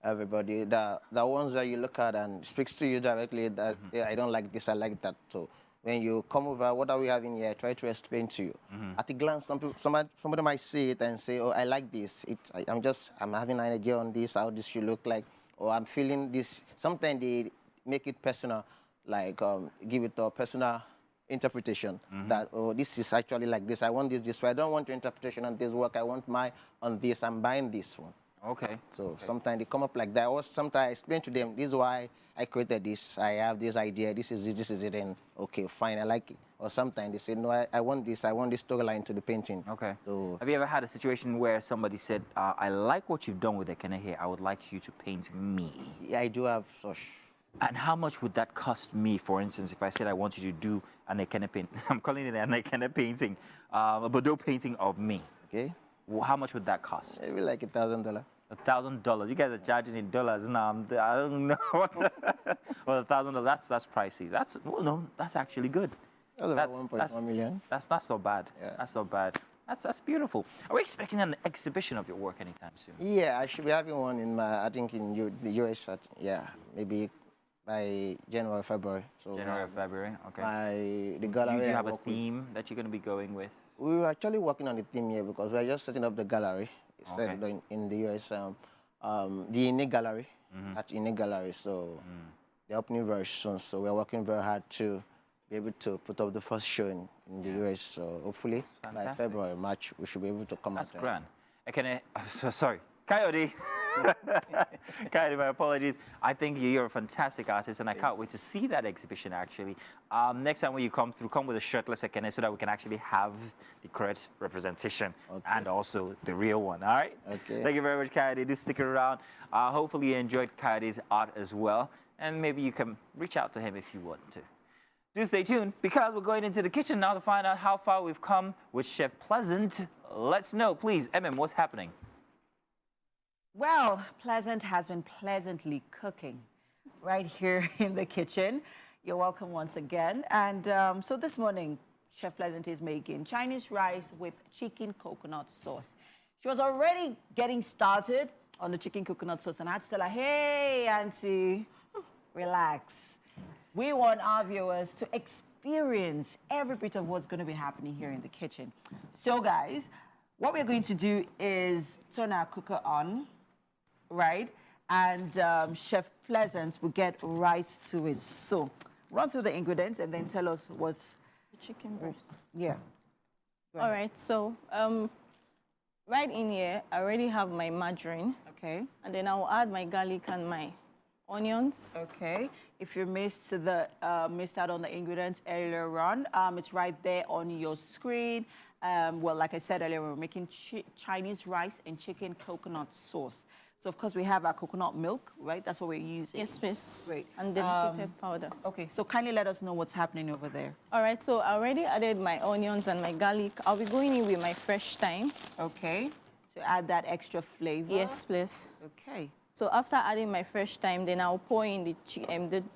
everybody. The ones that you look at and speaks to you directly, that I don't like this, I like that. So when you come over, what are we having here? I try to explain to you. At a glance, somebody might see it and say, oh, I like this. I'm having an idea on this, how this should look like, or I'm feeling this. Sometimes they make it personal, like give it a personal interpretation that, oh, this is actually like this. I want this way. I don't want your interpretation on this work. I want my on this. I'm buying this one. Okay. So sometimes they come up like that. Or sometimes I explain to them, this is why I created this. I have this idea. This is it. And okay, fine, I like it. Or sometimes they say, no, I want this. I want this storyline to the painting. Okay. So have you ever had a situation where somebody said, I like what you've done with Ekene here. I would like you to paint me? Yeah, I do have such. And how much would that cost me, for instance, if I said I want you to do an Ekene paint? I'm calling it an Ekene painting, a Bordeaux painting of me. Okay. Well, how much would that cost? Maybe like $1,000. $1,000. You guys are charging in dollars now. I don't know. Well, $1,000. That's pricey. That's actually good. That's about 1.1 million. That's not so bad. Yeah. That's not bad. That's beautiful. Are we expecting an exhibition of your work anytime soon? Yeah, I should be having one in I think in the US. Maybe by January, February. So January, February. Okay. The gallery. Do you have a theme that you're going to be going with? We were actually working on the theme here because we're just setting up the gallery. said in the US, the Innate Gallery, at Innate Gallery. So they're opening very soon. So we're working very hard to be able to put up the first show in the US. So hopefully by February, March, we should be able to come out there. That's grand. Sorry, Coyote. Coyote, my apologies. I think you're a fantastic artist, and I can't wait to see that exhibition, actually. Next time when you come through, come with a shirtless Ekene so that we can actually have the correct representation and also the real one, all right? Okay. Thank you very much, Coyote. Do stick around. Hopefully you enjoyed Coyote's art as well, and maybe you can reach out to him if you want to. Do stay tuned, because we're going into the kitchen now to find out how far we've come with Chef Pleasant. Let's know, please. what's happening? Well, Pleasant has been pleasantly cooking right here in the kitchen. You're welcome once again. And so this morning, Chef Pleasant is making Chinese rice with chicken coconut sauce. She was already getting started on the chicken coconut sauce, and I had to tell her, hey, Auntie, relax. We want our viewers to experience every bit of what's going to be happening here in the kitchen. So, guys, what we're going to do is turn our cooker on, right? And Chef Pleasant will get right to it. So, run through the ingredients and then tell us what's... The chicken breast. Yeah. All right, so right in here, I already have my margarine. Okay. And then I'll add my garlic and my onions. Okay. If you missed out on the ingredients earlier on, it's right there on your screen. Well, like I said earlier, we're making Chinese rice and chicken coconut sauce. So, of course, we have our coconut milk, right? That's what we're using. Yes, please. Great. And dedicated powder. Okay, so kindly let us know what's happening over there. All right, so I already added my onions and my garlic. I'll be going in with my fresh thyme. Okay, to add that extra flavor. Yes, please. Okay. So after adding my fresh thyme, then I'll pour in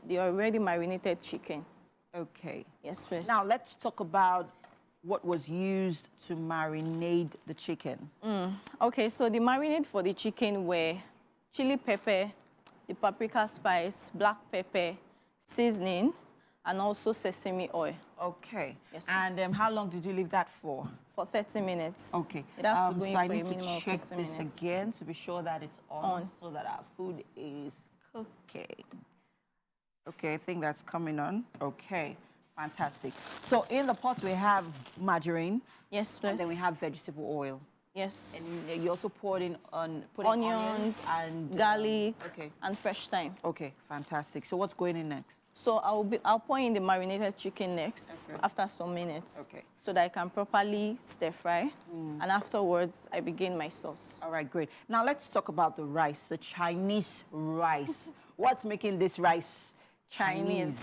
the already marinated chicken. Okay. Yes, please. Now, let's talk about what was used to marinate the chicken. Okay, so the marinade for the chicken were chili pepper, the paprika spice, black pepper, seasoning, and also sesame oil. Okay. Yes, and how long did you leave that for? For 30 minutes. Okay. It has to go in so I for a need minimum to of check 30 this minutes. again to be sure that it's on, so that our food is cooking. Okay, I think that's coming on. Okay. Fantastic. So in the pot we have margarine. Yes, please. And then we have vegetable oil. Yes. And you also poured in onions and garlic okay. and fresh thyme. Okay, fantastic. So what's going in next? So I'll pour in the marinated chicken next after some minutes. Okay. So that I can properly stir fry. And afterwards I begin my sauce. All right, great. Now let's talk about the rice, the Chinese rice. What's making this rice Chinese?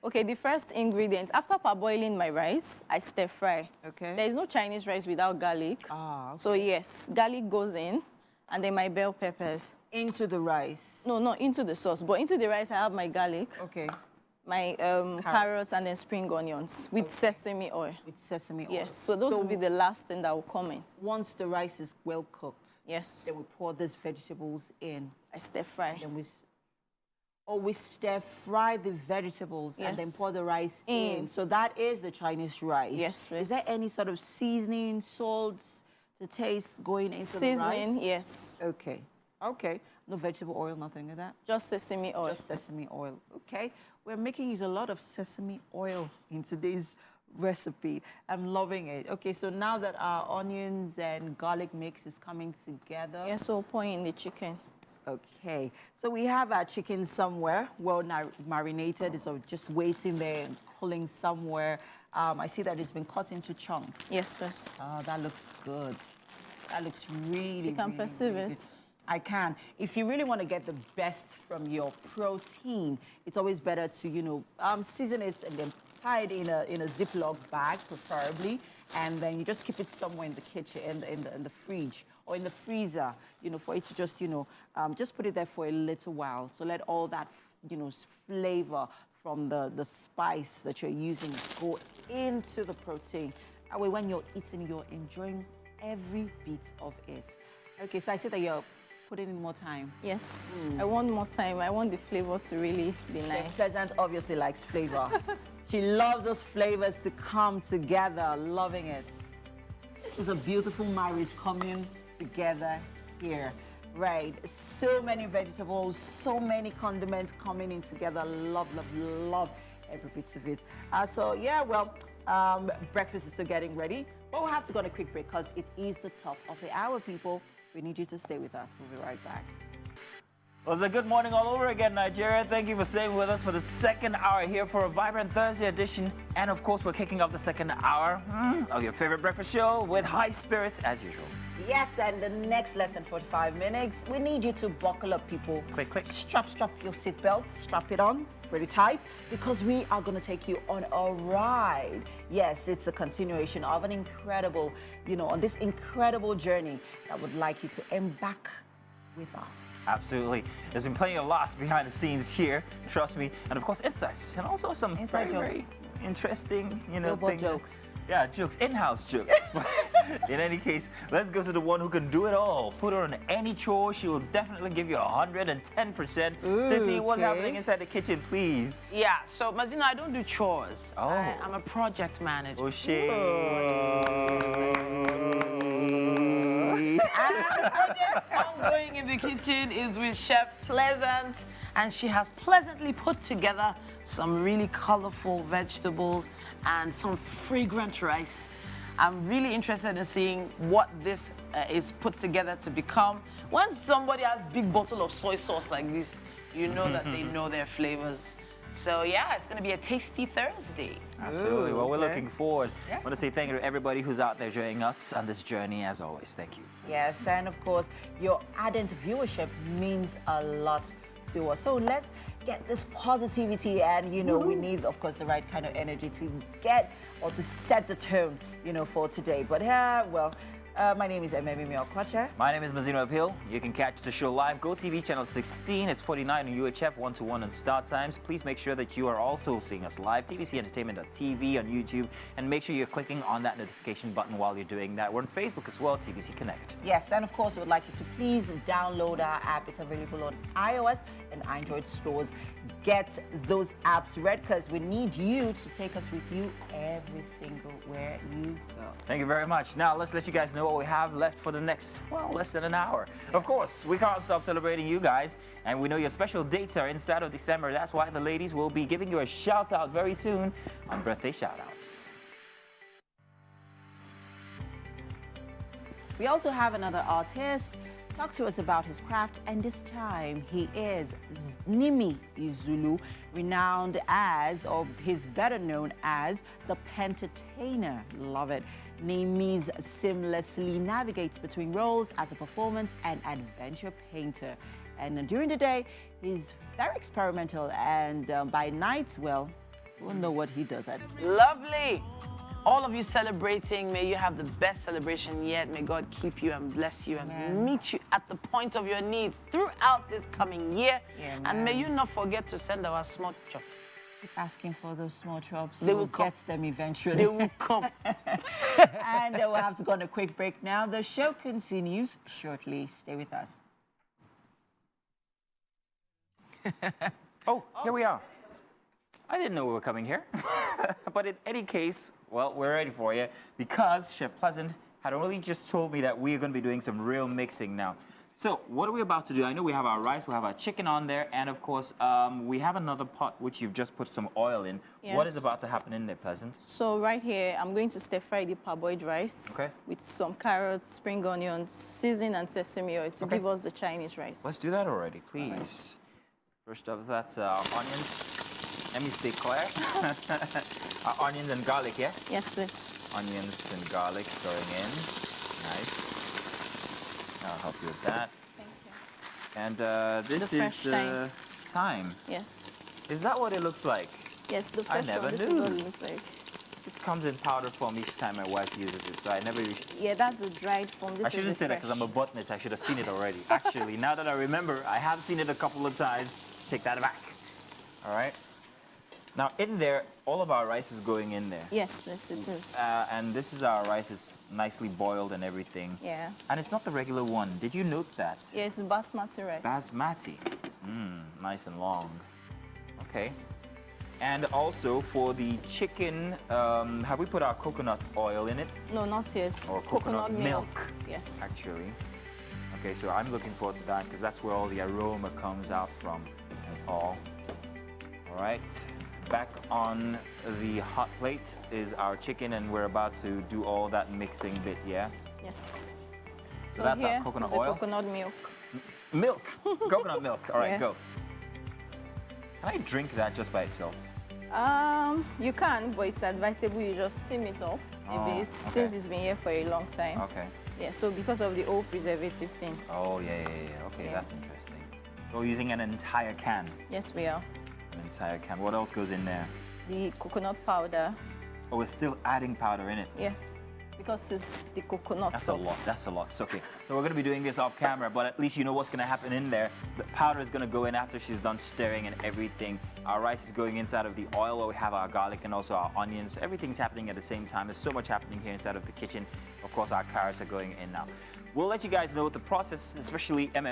Okay, the first ingredient, after parboiling my rice, I stir fry. Okay. There is no Chinese rice without garlic. Ah, okay. So yes, garlic goes in, and then my bell peppers. Into the rice? No, not into the sauce, but into the rice I have my garlic. Okay. My carrots and then spring onions with sesame oil. With sesame oil. Yes, so those will be the last thing that will come in. Once the rice is well cooked, yes, then we pour these vegetables in. I stir fry. Then we stir fry the vegetables and then pour the rice in. So that is the Chinese rice. Yes, please. Is there any sort of seasoning, salts, the taste going into the rice? Seasoning, yes. Okay. Okay. No vegetable oil, nothing like that? Just sesame oil. Just sesame oil. Okay. We're making use a lot of sesame oil in today's recipe. I'm loving it. Okay, so now that our onions and garlic mix is coming together. Yes, so pour in the chicken. Okay, so we have our chicken somewhere, well marinated. It's just waiting there and cooling somewhere. I see that it's been cut into chunks. Yes, please. Oh, that looks good. That looks really, You can perceive it. good. I can. If you really want to get the best from your protein, it's always better to, season it and then tie it in a Ziploc bag, preferably, and then you just keep it somewhere in the kitchen, in the fridge or in the freezer, for it to just, just put it there for a little while. So let all that, flavor from the spice that you're using go into the protein. That way, when you're eating, you're enjoying every bit of it. Okay, so I see that you're putting in more time. Yes, I want more time. I want the flavor to really be nice. Pleasant obviously likes flavor. She loves those flavors to come together. Loving it. This is a beautiful marriage coming together here. Right, so many vegetables, so many condiments coming in together. Love, love, love every bit of it. So yeah, well, breakfast is still getting ready, but we'll have to go on a quick break because it is the top of the hour, people. We need you to stay with us. We'll be right back. Well, it's a good morning all over again, Nigeria. Thank you for staying with us for the second hour here for a vibrant Thursday edition. And of course, we're kicking off the second hour of your favorite breakfast show with high spirits as usual. Yes, and the next less than 45 minutes, we need you to buckle up, people. Click, click. Strap your seatbelt, strap it on pretty tight, because we are going to take you on a ride. Yes, it's a continuation of an incredible, on this incredible journey that would like you to embark with us. Absolutely. There's been plenty of laughs behind the scenes here, trust me, and of course insights, and also some Inside jokes. very interesting, Billboard things. jokes. Yeah, jokes, in-house jokes. In any case, let's go to the one who can do it all. Put her on any chore, she will definitely give you 110%. Titi, what's happening inside the kitchen, please? Yeah, so Mazina, I don't do chores. Oh. I'm a project manager. Oh, shit. And the project ongoing in the kitchen is with Chef Pleasant, and she has pleasantly put together some really colorful vegetables and some fragrant rice. I'm really interested in seeing what this is put together to become. Once somebody has a big bottle of soy sauce like this, you know that they know their flavors. So yeah, it's going to be a tasty Thursday. Absolutely. Well, we're okay. looking forward. Yeah. I want to say thank you to everybody who's out there joining us on this journey, as always. Thank you. Yes, and of course, your ardent viewership means a lot to us. So let's get this positivity, and we need, of course, the right kind of energy to get or to set the tone, for today. But my name is Ememi Okwacha. My name is Mazino Apil. You can catch the show live. GOTV channel 16. It's 49 on UHF, 121 on StarTimes. Please make sure that you are also seeing us live. TVCentertainment.tv on YouTube. And make sure you're clicking on that notification button while you're doing that. We're on Facebook as well, TVC Connect. Yes, and of course, we would like you to please download our app. It's available on iOS and Android stores. Get those apps ready, because we need you to take us with you every single where you go. Thank you very much. Now, let's let you guys know what we have left for the next, less than an hour. Of course, we can't stop celebrating you guys, and we know your special dates are inside of December. That's why the ladies will be giving you a shout-out very soon on birthday shout-outs. We also have another artist talk to us about his craft, and this time he is Nimi Izulu, renowned as, or he's better known as, the Pentertainer. Love it. Nimi's seamlessly navigates between roles as a performance and adventure painter. And during the day, he's very experimental, and by night, we'll know what he does at. Lovely. All of you celebrating, may you have the best celebration yet. May God keep you and bless you and meet you at the point of your needs throughout this coming year. Yeah, and may you not forget to send our small chop. Keep asking for those small chops. They will get them eventually. They will come. And we'll have to go on a quick break now. The show continues shortly. Stay with us. Oh, here we are. I didn't know we were coming here. But in any case, we're ready for you, because Chef Pleasant had only just told me that we're going to be doing some real mixing now. So what are we about to do? I know we have our rice, we have our chicken on there, and of course, we have another pot which you've just put some oil in. Yes. What is about to happen in there, Pleasant? So right here, I'm going to stir fry the parboiled rice with some carrots, spring onions, seasoning, and sesame oil to give us the Chinese rice. Let's do that already, please. Right. First up, that's onions. Let me stay clear. Onions and garlic, yeah? Yes, please. Onions and garlic going in. Nice. I'll help you with that. Thank you. And this is thyme. Yes. Is that what it looks like? Yes, the fresh I never one. This knew. is what it looks like. This comes in powder form each time my wife uses it, so I never really... Yeah, that's the dried form. This I shouldn't is say that because I'm a botanist. I should have seen it already. Actually, now that I remember, I have seen it a couple of times. Take that back. All right? Now, in there, all of our rice is going in there. Yes, please, it is. And this is our rice. It's nicely boiled and everything. Yeah. And it's not the regular one. Did you note that? Yeah, it's basmati rice. Basmati. Nice and long. Okay. And also for the chicken, have we put our coconut oil in it? No, not yet. Or coconut milk. Yes. Actually. Okay, so I'm looking forward to that because that's where all the aroma comes out from and all. All right, back on the hot plate is our chicken, and we're about to do all that mixing bit, yeah? Yes. So that's here our coconut is the oil? coconut milk. Milk, coconut milk. All right, Yeah. go. Can I drink that just by itself? You can, but it's advisable you just steam it up a bit since it's been here for a long time. Okay. Yeah, so because of the old preservative thing. Oh, yeah. Okay, Yeah. that's interesting. So we're using an entire can. Yes, we are. An entire can. What else goes in there? The coconut powder. Oh, we're still adding powder in it. Yeah, because it's the coconut That's sauce. a lot. That's a lot. It's okay. So we're going to be doing this off camera, but at least you know what's going to happen in there. The powder is going to go in after she's done stirring and everything. Our rice is going inside of the oil where we have our garlic and also our onions. Everything's happening at the same time. There's so much happening here inside of the kitchen. Of course, our carrots are going in now. We'll let you guys know the process, especially Titi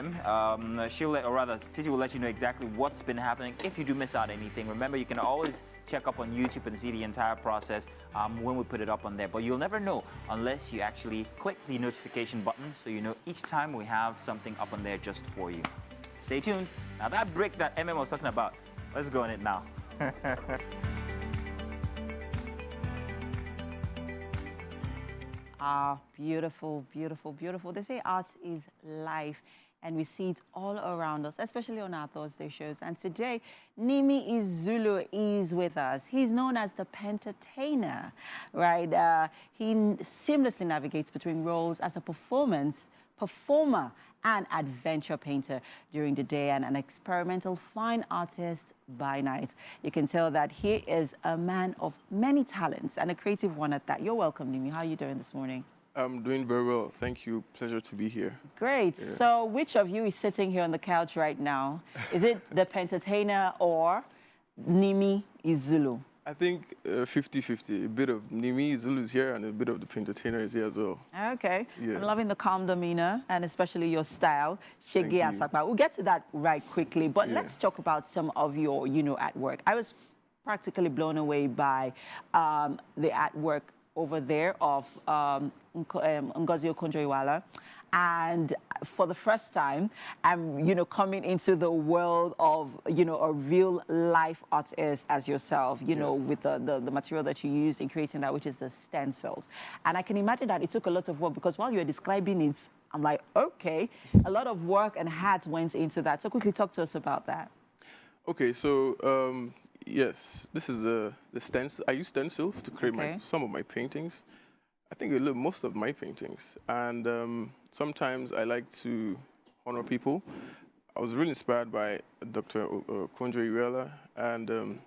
will let you know exactly what's been happening. If you do miss out anything, remember you can always check up on YouTube and see the entire process when we put it up on there. But you'll never know unless you actually click the notification button so you know each time we have something up on there just for you. Stay tuned. Now that brick that was talking about, let's go on it now. Ah, beautiful, beautiful, beautiful. They say art is life, and we see it all around us, especially on our Thursday shows. And today, Nimi Izulu is with us. He's known as the Pentatiner, right? He seamlessly navigates between roles as a performer, and adventure painter during the day, and an experimental fine artist by night. You can tell that he is a man of many talents and a creative one at that. You're welcome, Nimi. How are you doing this morning? I'm doing very well. Thank you. Pleasure to be here. Great. Yeah. So which of you is sitting here on the couch right now? Is it the Pentatiner or Nimi Izulu? I think 50-50. A bit of Nimi Zulu is here and a bit of the Pentatiner is here as well. Okay. Yeah. I'm loving the calm demeanor and especially your style, Thank Shege you. Asakba. We'll get to that right quickly, but Yeah. let's talk about some of your, artwork. I was practically blown away by the artwork over there of Ngozi Okonjo-Iweala. And for the first time, I'm, coming into the world of, a real life artist as yourself, with the material that you used in creating that, which is the stencils. And I can imagine that it took a lot of work because while you were describing it, I'm like, okay, a lot of work and hats went into that. So quickly talk to us about that. Okay, so yes, this is the stencil. I use stencils to create some of my paintings. I think most of my paintings. And sometimes I like to honor people. I was really inspired by Dr. Okonjo-Iweala, and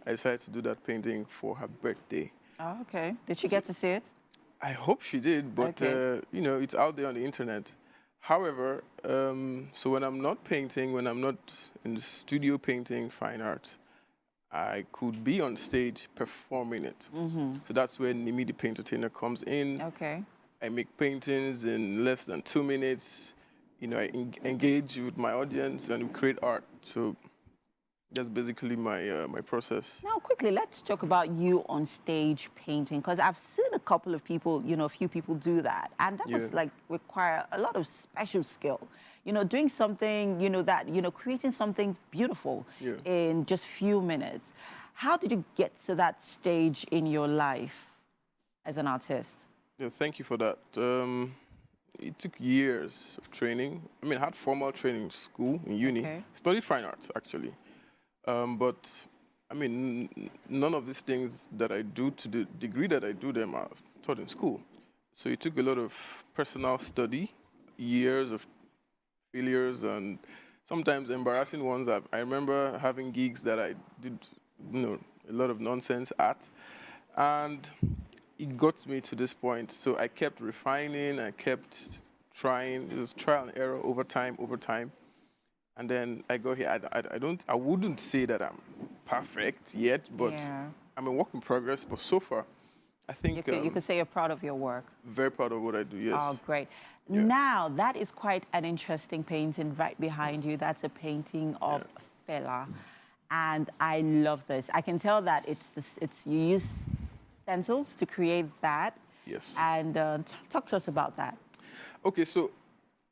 I decided to do that painting for her birthday. Oh, okay. Did she get to see it? I hope she did, but it's out there on the internet. However, so when I'm not painting, when I'm not in the studio painting fine art, I could be on stage performing it. Mm-hmm. So that's where Nimi the Pentatiner comes in. Okay. I make paintings in less than 2 minutes. I engage with my audience and we create art. So that's basically my my process. Now, quickly, let's talk about you on stage painting, because I've seen a couple of people, a few people do that, and that was require a lot of special skill. Doing something, creating something beautiful in just few minutes. How did you get to that stage in your life as an artist? Yeah, thank you for that. It took years of training. I mean, I had formal training in school, in uni. Okay. Studied fine arts, actually. But, I mean, none of these things that I do to the degree that I do them are taught in school. So it took a lot of personal study, years of failures, and sometimes embarrassing ones. I remember having gigs that I did, a lot of nonsense at. And it got me to this point. So I kept refining, I kept trying. It was trial and error over time. And then I go here. I wouldn't say that I'm perfect yet, but I'm a work in progress. But so far, I think you could say you're proud of your work. Very proud of what I do. Yes. Oh, great. Yeah. Now that is quite an interesting painting right behind you. That's a painting of Fela. And I love this. I can tell that you use stencils to create that. Yes. And talk to us about that. Okay, so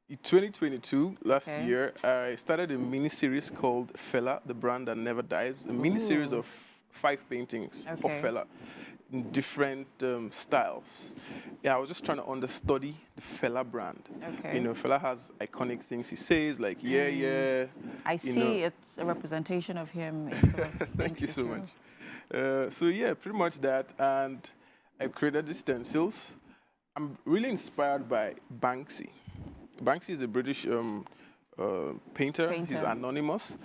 in 2022, last year, I started a mini-series called Fela, the Brand That Never Dies. A mini-series of 5 paintings of Fela in different styles. Yeah, I was just trying to understudy the Fela brand. Okay. You know, Fela has iconic things he says, like, yeah, yeah. I see it's a representation of him. In sort of Thank you so much. So yeah, pretty much that. And I created the stencils. I'm really inspired by Banksy. Banksy is a British painter. He's anonymous,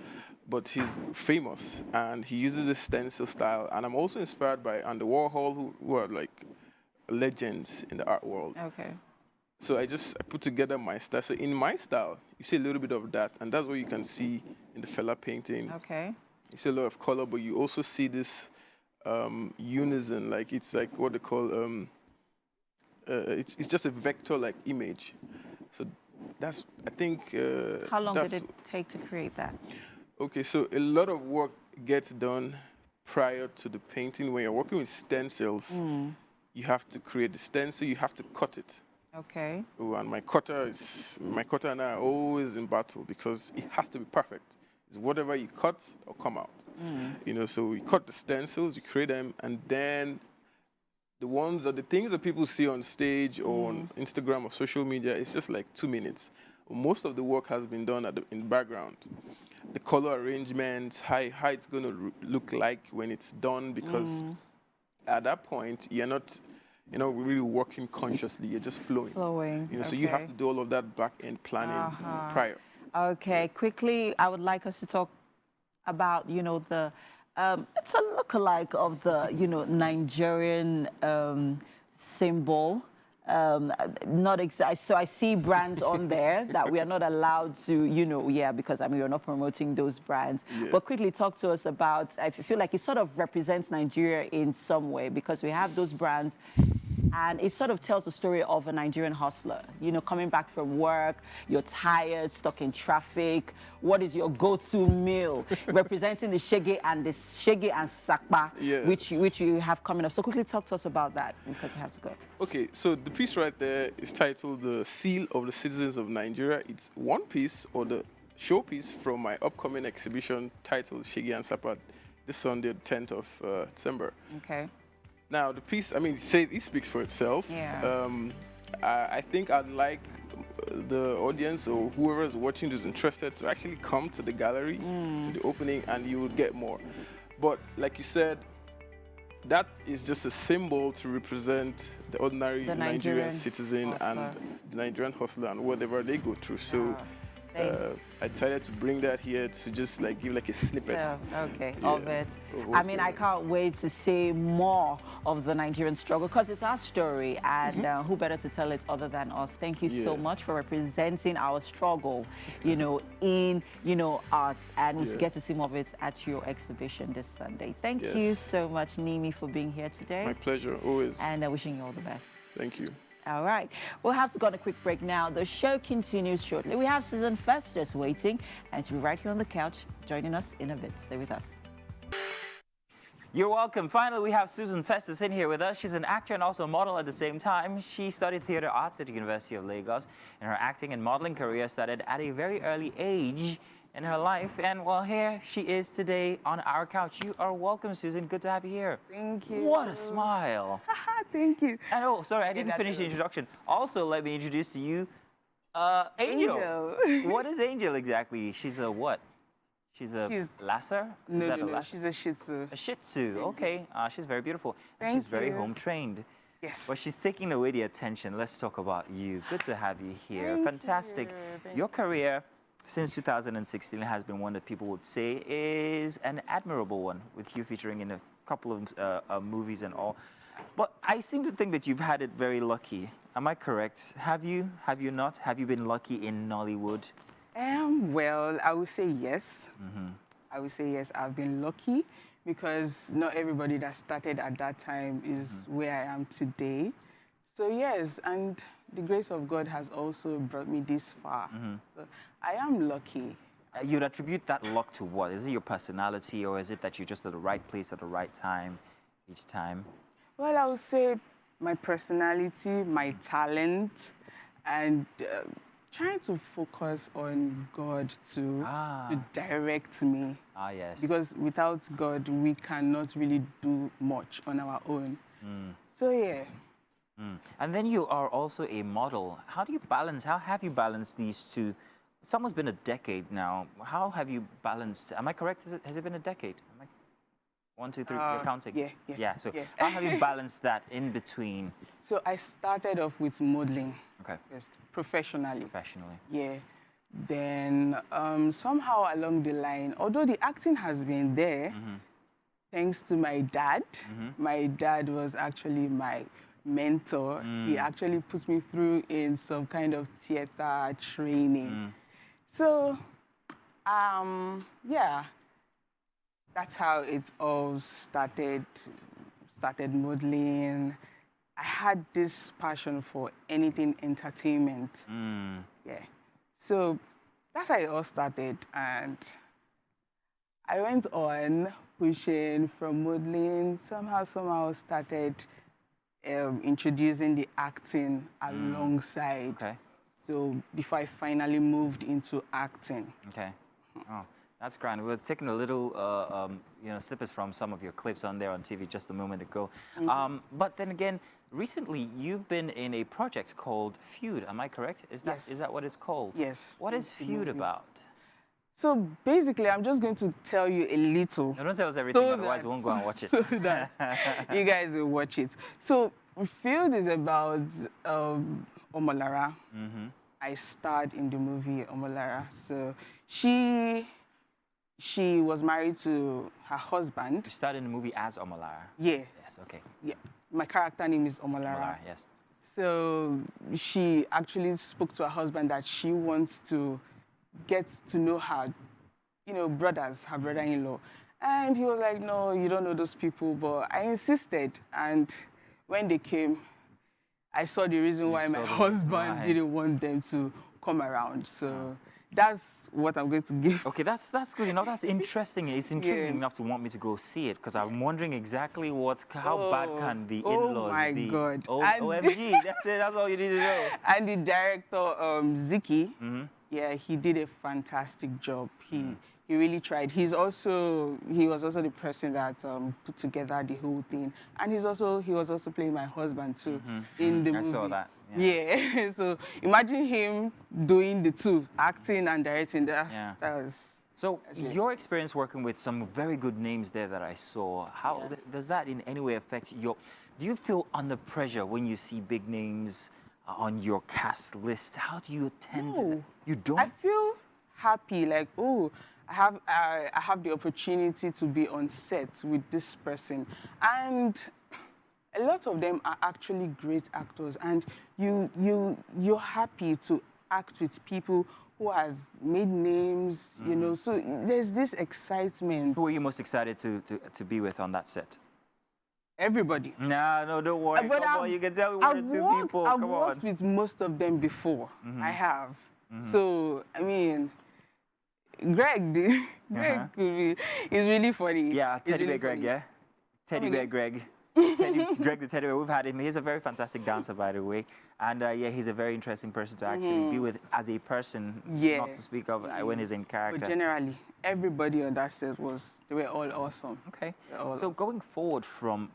but he's famous, and he uses the stencil style. And I'm also inspired by Andy Warhol, who are like legends in the art world. Okay. So I put together my style. So in my style, you see a little bit of that, and that's what you can see in the Fela painting. Okay. You see a lot of color, but you also see this unison, like it's like what they call it's just a vector-like image. So that's, I think. How long did it take to create that? Okay, so a lot of work gets done prior to the painting. When you're working with stencils, you have to create the stencil, you have to cut it. Okay. Oh, and my cutter and I are always in battle because it has to be perfect. It's whatever you cut or come out. You know, so we cut the stencils, we create them, and then the things that people see on stage or on Instagram or social media, it's just like 2 minutes. Most of the work has been done in the background. The color arrangements, how it's going to look like when it's done, because at that point, you're not really working consciously, you're just flowing. You know, so you have to do all of that back-end planning prior. Okay, quickly, I would like us to talk about, the, it's a lookalike of the, Nigerian symbol. So I see brands on there that we are not allowed to, because we're not promoting those brands. Yeah. But quickly talk to us about, I feel like it sort of represents Nigeria in some way, because we have those brands, and it sort of tells the story of a Nigerian hustler, coming back from work, you're tired, stuck in traffic. What is your go-to meal? Representing the shege and sakpa, which you have coming up. So quickly talk to us about that, because we have to go. Okay, so the piece right there is titled The Seal of the Citizens of Nigeria. It's one piece, or the showpiece, from my upcoming exhibition titled Shege and Sakpa, this Sunday, the 10th of December. Okay. Now, the piece, it speaks for itself. Yeah. I think I'd like the audience or whoever is watching who's interested to actually come to the gallery, to the opening, and you will get more. But like you said, that is just a symbol to represent the ordinary Nigerian citizen and the Nigerian hustler and whatever they go through. So I decided to bring that here to just give a snippet of it. I can't wait to see more of the Nigerian struggle, because it's our story, and who better to tell it other than us. Thank you so much for representing our struggle, in arts, and we get to see more of it at your exhibition this Sunday. Thank you so much, Nimi, for being here today. My pleasure, always. And wishing you all the best. Thank you. All right, we'll have to go on a quick break now. The show continues shortly. We have Susan Festus waiting, and she'll be right here on the couch, joining us in a bit. Stay with us. You're welcome. Finally, we have Susan Festus in here with us. She's an actor and also a model at the same time. She studied theatre arts at the University of Lagos, and her acting and modeling career started at a very early age in her life. And well, here she is today on our couch. You are welcome, Susan. Good to have you here. Thank you. What a smile. Thank you. And oh, sorry, I didn't finish the introduction. Also, let me introduce to you Angel. What is Angel exactly? She's a what? She's lasser? No, she's a Shih Tzu. A Shih Tzu, okay. She's very beautiful. And she's very home trained. Yes. But she's taking away the attention. Let's talk about you. Good to have you here. Fantastic. Your career since 2016 has been one that people would say is an admirable one, with you featuring in a couple of movies and all. But I seem to think that you've had it very lucky. Am I correct? Have you? Have you not? Have you been lucky in Nollywood? Well, I would say yes. I would say yes, I've been lucky, because not everybody that started at that time is where I am today. So yes, and the grace of God has also brought me this far. So I am lucky. You'd attribute that luck to what? Is it your personality, or is it that you're just at the right place at the right time each time? Well, I would say my personality, my talent, and trying to focus on God to direct me. Ah, yes. Because without God, we cannot really do much on our own. So, yeah. And then you are also a model. How have you balanced these two? It's almost been a decade now. How have you balanced? Am I correct? Has it been a decade? 1, 2, 3, you're counting? Yeah. So how have you balanced that in between? So I started off with modeling. Okay. First, professionally. Professionally. Yeah. Then somehow along the line, although the acting has been there, thanks to my dad. My dad was actually my mentor. He actually put me through in some kind of theater training. So, yeah, that's how it all started. Started modeling. I had this passion for anything entertainment. Yeah. So that's how it all started. And I went on pushing from modeling, somehow started introducing the acting alongside. Okay. So before I finally moved into acting. Okay. Oh, that's grand. We're taking a little, snippets from some of your clips on there on TV just a moment ago. But then again, recently you've been in a project called Feud. Am I correct? Is that what it's called? Yes. What is Feud about? So basically, I'm just going to tell you a little. No, don't tell us everything, otherwise we won't go and watch it. So that you guys will watch it. So Feud is about Omolara. I starred in the movie Omolara. So she was married to her husband. You starred in the movie as Omolara? Yeah. Yes, okay. Yeah. My character name is Omolara. Yes. So she actually spoke to her husband that she wants to get to know her, brothers, her brother-in-law. And he was like, no, you don't know those people. But I insisted. And when they came, I saw the reason why my husband didn't want them to come around. So that's what I'm going to give. Okay, that's good. That's interesting. It's intriguing enough to want me to go see it, because I'm wondering exactly how bad can the in-laws be. Oh my God. OMG, that's it. That's all you need to know. And the director, Ziki, yeah, he did a fantastic job. He really tried. He was also the person that put together the whole thing, and he was also playing my husband too in the movie. I saw that. Yeah. So imagine him doing the two, acting and directing. That was. So your experience working with some very good names there that I saw, how does that in any way affect do you feel under pressure when you see big names on your cast list? How do you attend to that? You don't? I feel happy, like, oh, I have the opportunity to be on set with this person. And a lot of them are actually great actors, and you're happy to act with people who has made names, so there's this excitement. Who are you most excited to be with on that set? Everybody. No, don't worry. But Come on, you can tell me one or two people. I've worked with most of them before. I have. So, I mean, Greg could be, he's really funny. Yeah, Teddy Bear Greg, yeah? Teddy Bear Greg. Greg the Teddy Bear, we've had him. He's a very fantastic dancer, by the way. And he's a very interesting person to actually be with as a person, not to speak of when he's in character. But generally, everybody on that set they were all awesome. Okay. So going forward from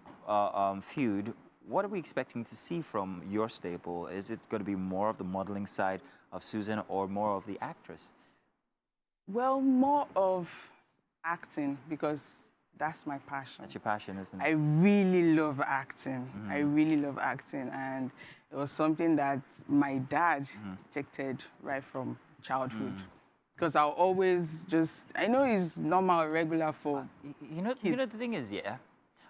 Feud, what are we expecting to see from your stable? Is it going to be more of the modeling side of Susan or more of the actress? Well, more of acting, because that's my passion. That's your passion, isn't it? I really love acting. I really love acting, and it was something that my dad detected right from childhood. Because I'll always I know it's normal, regular for kids. The thing is,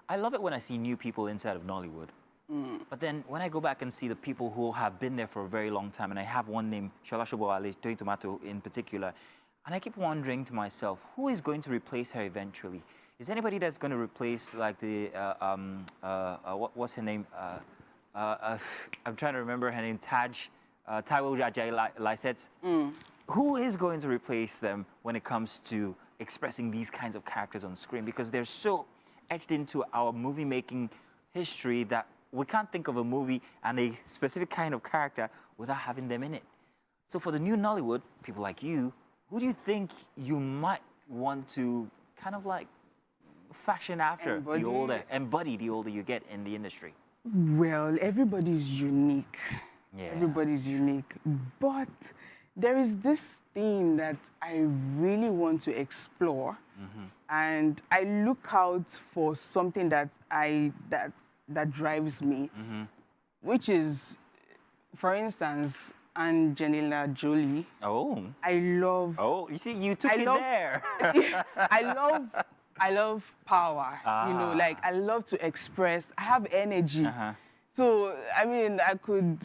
I love it when I see new people inside of Nollywood. But then when I go back and see the people who have been there for a very long time, and I have one named Shola Shobowale, Toyin Tomato in particular, and I keep wondering to myself, who is going to replace her eventually? Is anybody that's going to replace, like, the, what's her name? I'm trying to remember her name, Taiwo Ajayi Lycett. who is going to replace them when it comes to expressing these kinds of characters on screen? Because they're so etched into our movie-making history that we can't think of a movie and a specific kind of character without having them in it. So for the new Nollywood, people like you, who do you think you might want to kind of like fashion after embody the older you get in the industry? Well, everybody's unique. Yeah. Everybody's unique. But there is this theme that I really want to explore. And I look out for something that drives me, which is, for instance, Angelina Jolie. Oh. I love. Oh, you see, you took it there. I love power. You know, like I love to express. I have energy. So, I mean, I could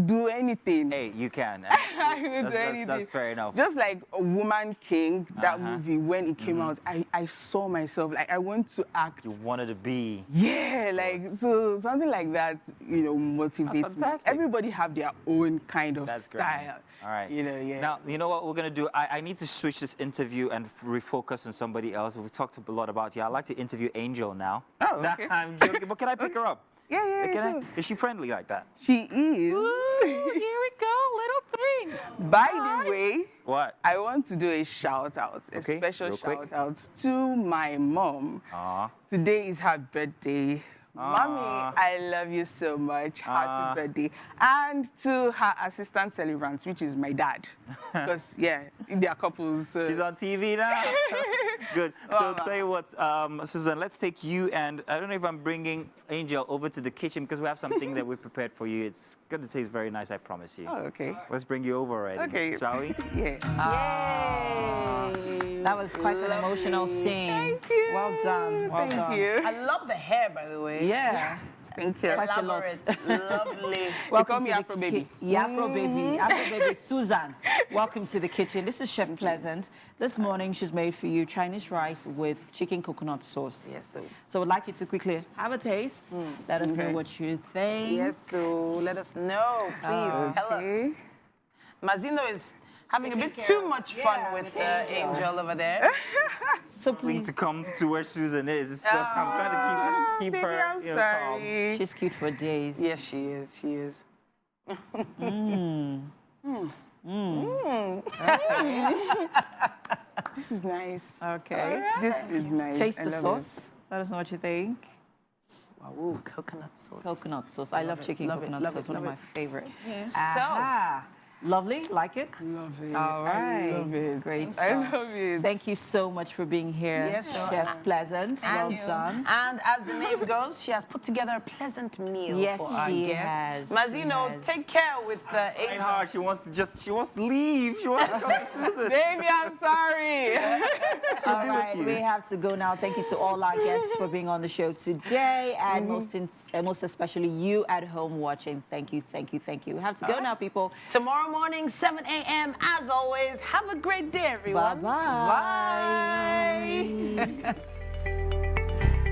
do anything. Hey, you can. I could do anything. That's fair enough. Just like a Woman King, that movie, when it came out, I saw myself, like, I want to act. You wanted to be. Yeah, like, so something like that, you know, motivates me. Everybody have their own kind of style. Great. All right. You know, yeah. Now, you know what we're going to do? I need to switch this interview and refocus on somebody else. We've talked a lot about you. I'd like to interview Angel now. Oh, okay. I'm joking, but can I pick her up? Yeah, sure. Is she friendly like that? She is. Ooh, here we go, little thing. By the way, what? I want to do a shout out, a special shout out to my mom. Today is her birthday. Mommy, I love you so much. Happy birthday. And to her assistant celebrant, which is my dad. Because, yeah, they are couples. So. She's on TV now. Good. So I'll tell you what, Susan, let's take you and I don't know if I'm bringing Angel over to the kitchen because we have something that we prepared for you. It's going to taste very nice, I promise you. Oh, okay. Let's bring you over already. Okay. Shall we? Yeah. Yay! That was quite an emotional scene. Thank you. Well done. Well done. Thank you. I love the hair, by the way. Yeah. Thank you. Quite a lot. Lovely. Welcome to Afro Baby. Afro Baby. Afro Baby Susan. Welcome to the kitchen. This is Chef Pleasant. This morning she's made for you Chinese rice with chicken coconut sauce. Yes, so. So I'd like you to quickly have a taste. Let us know what you think. Yes, so let us know. Please tell us. Mazino is having a bit too much fun with Angel over there. So please. To come to where Susan is. So I'm trying to keep her. I'm sorry. She's cute for days. Yes, she is. She is. This is nice. Okay. Right. This is nice. Taste the sauce. Let us know what you think. Wow, ooh, coconut sauce. Coconut sauce. I love chicken coconut sauce. One of my favorite. Yes. Lovely, like it? Love it. All right. I love it. Great stuff. I love it. Thank you so much for being here. Yes, sir. Chef Pleasant. Well done. And as the name goes, she has put together a pleasant meal for our guest. Mazino, take care with Angel. She wants to leave. She wants to come to Susan. Baby, I'm sorry. All right, we have to go now. Thank you to all our guests for being on the show today, and most especially you at home watching. Thank you, thank you, thank you. We have to go now, people. Tomorrow morning, 7 a.m. As always, have a great day, everyone. Bye-bye. Bye.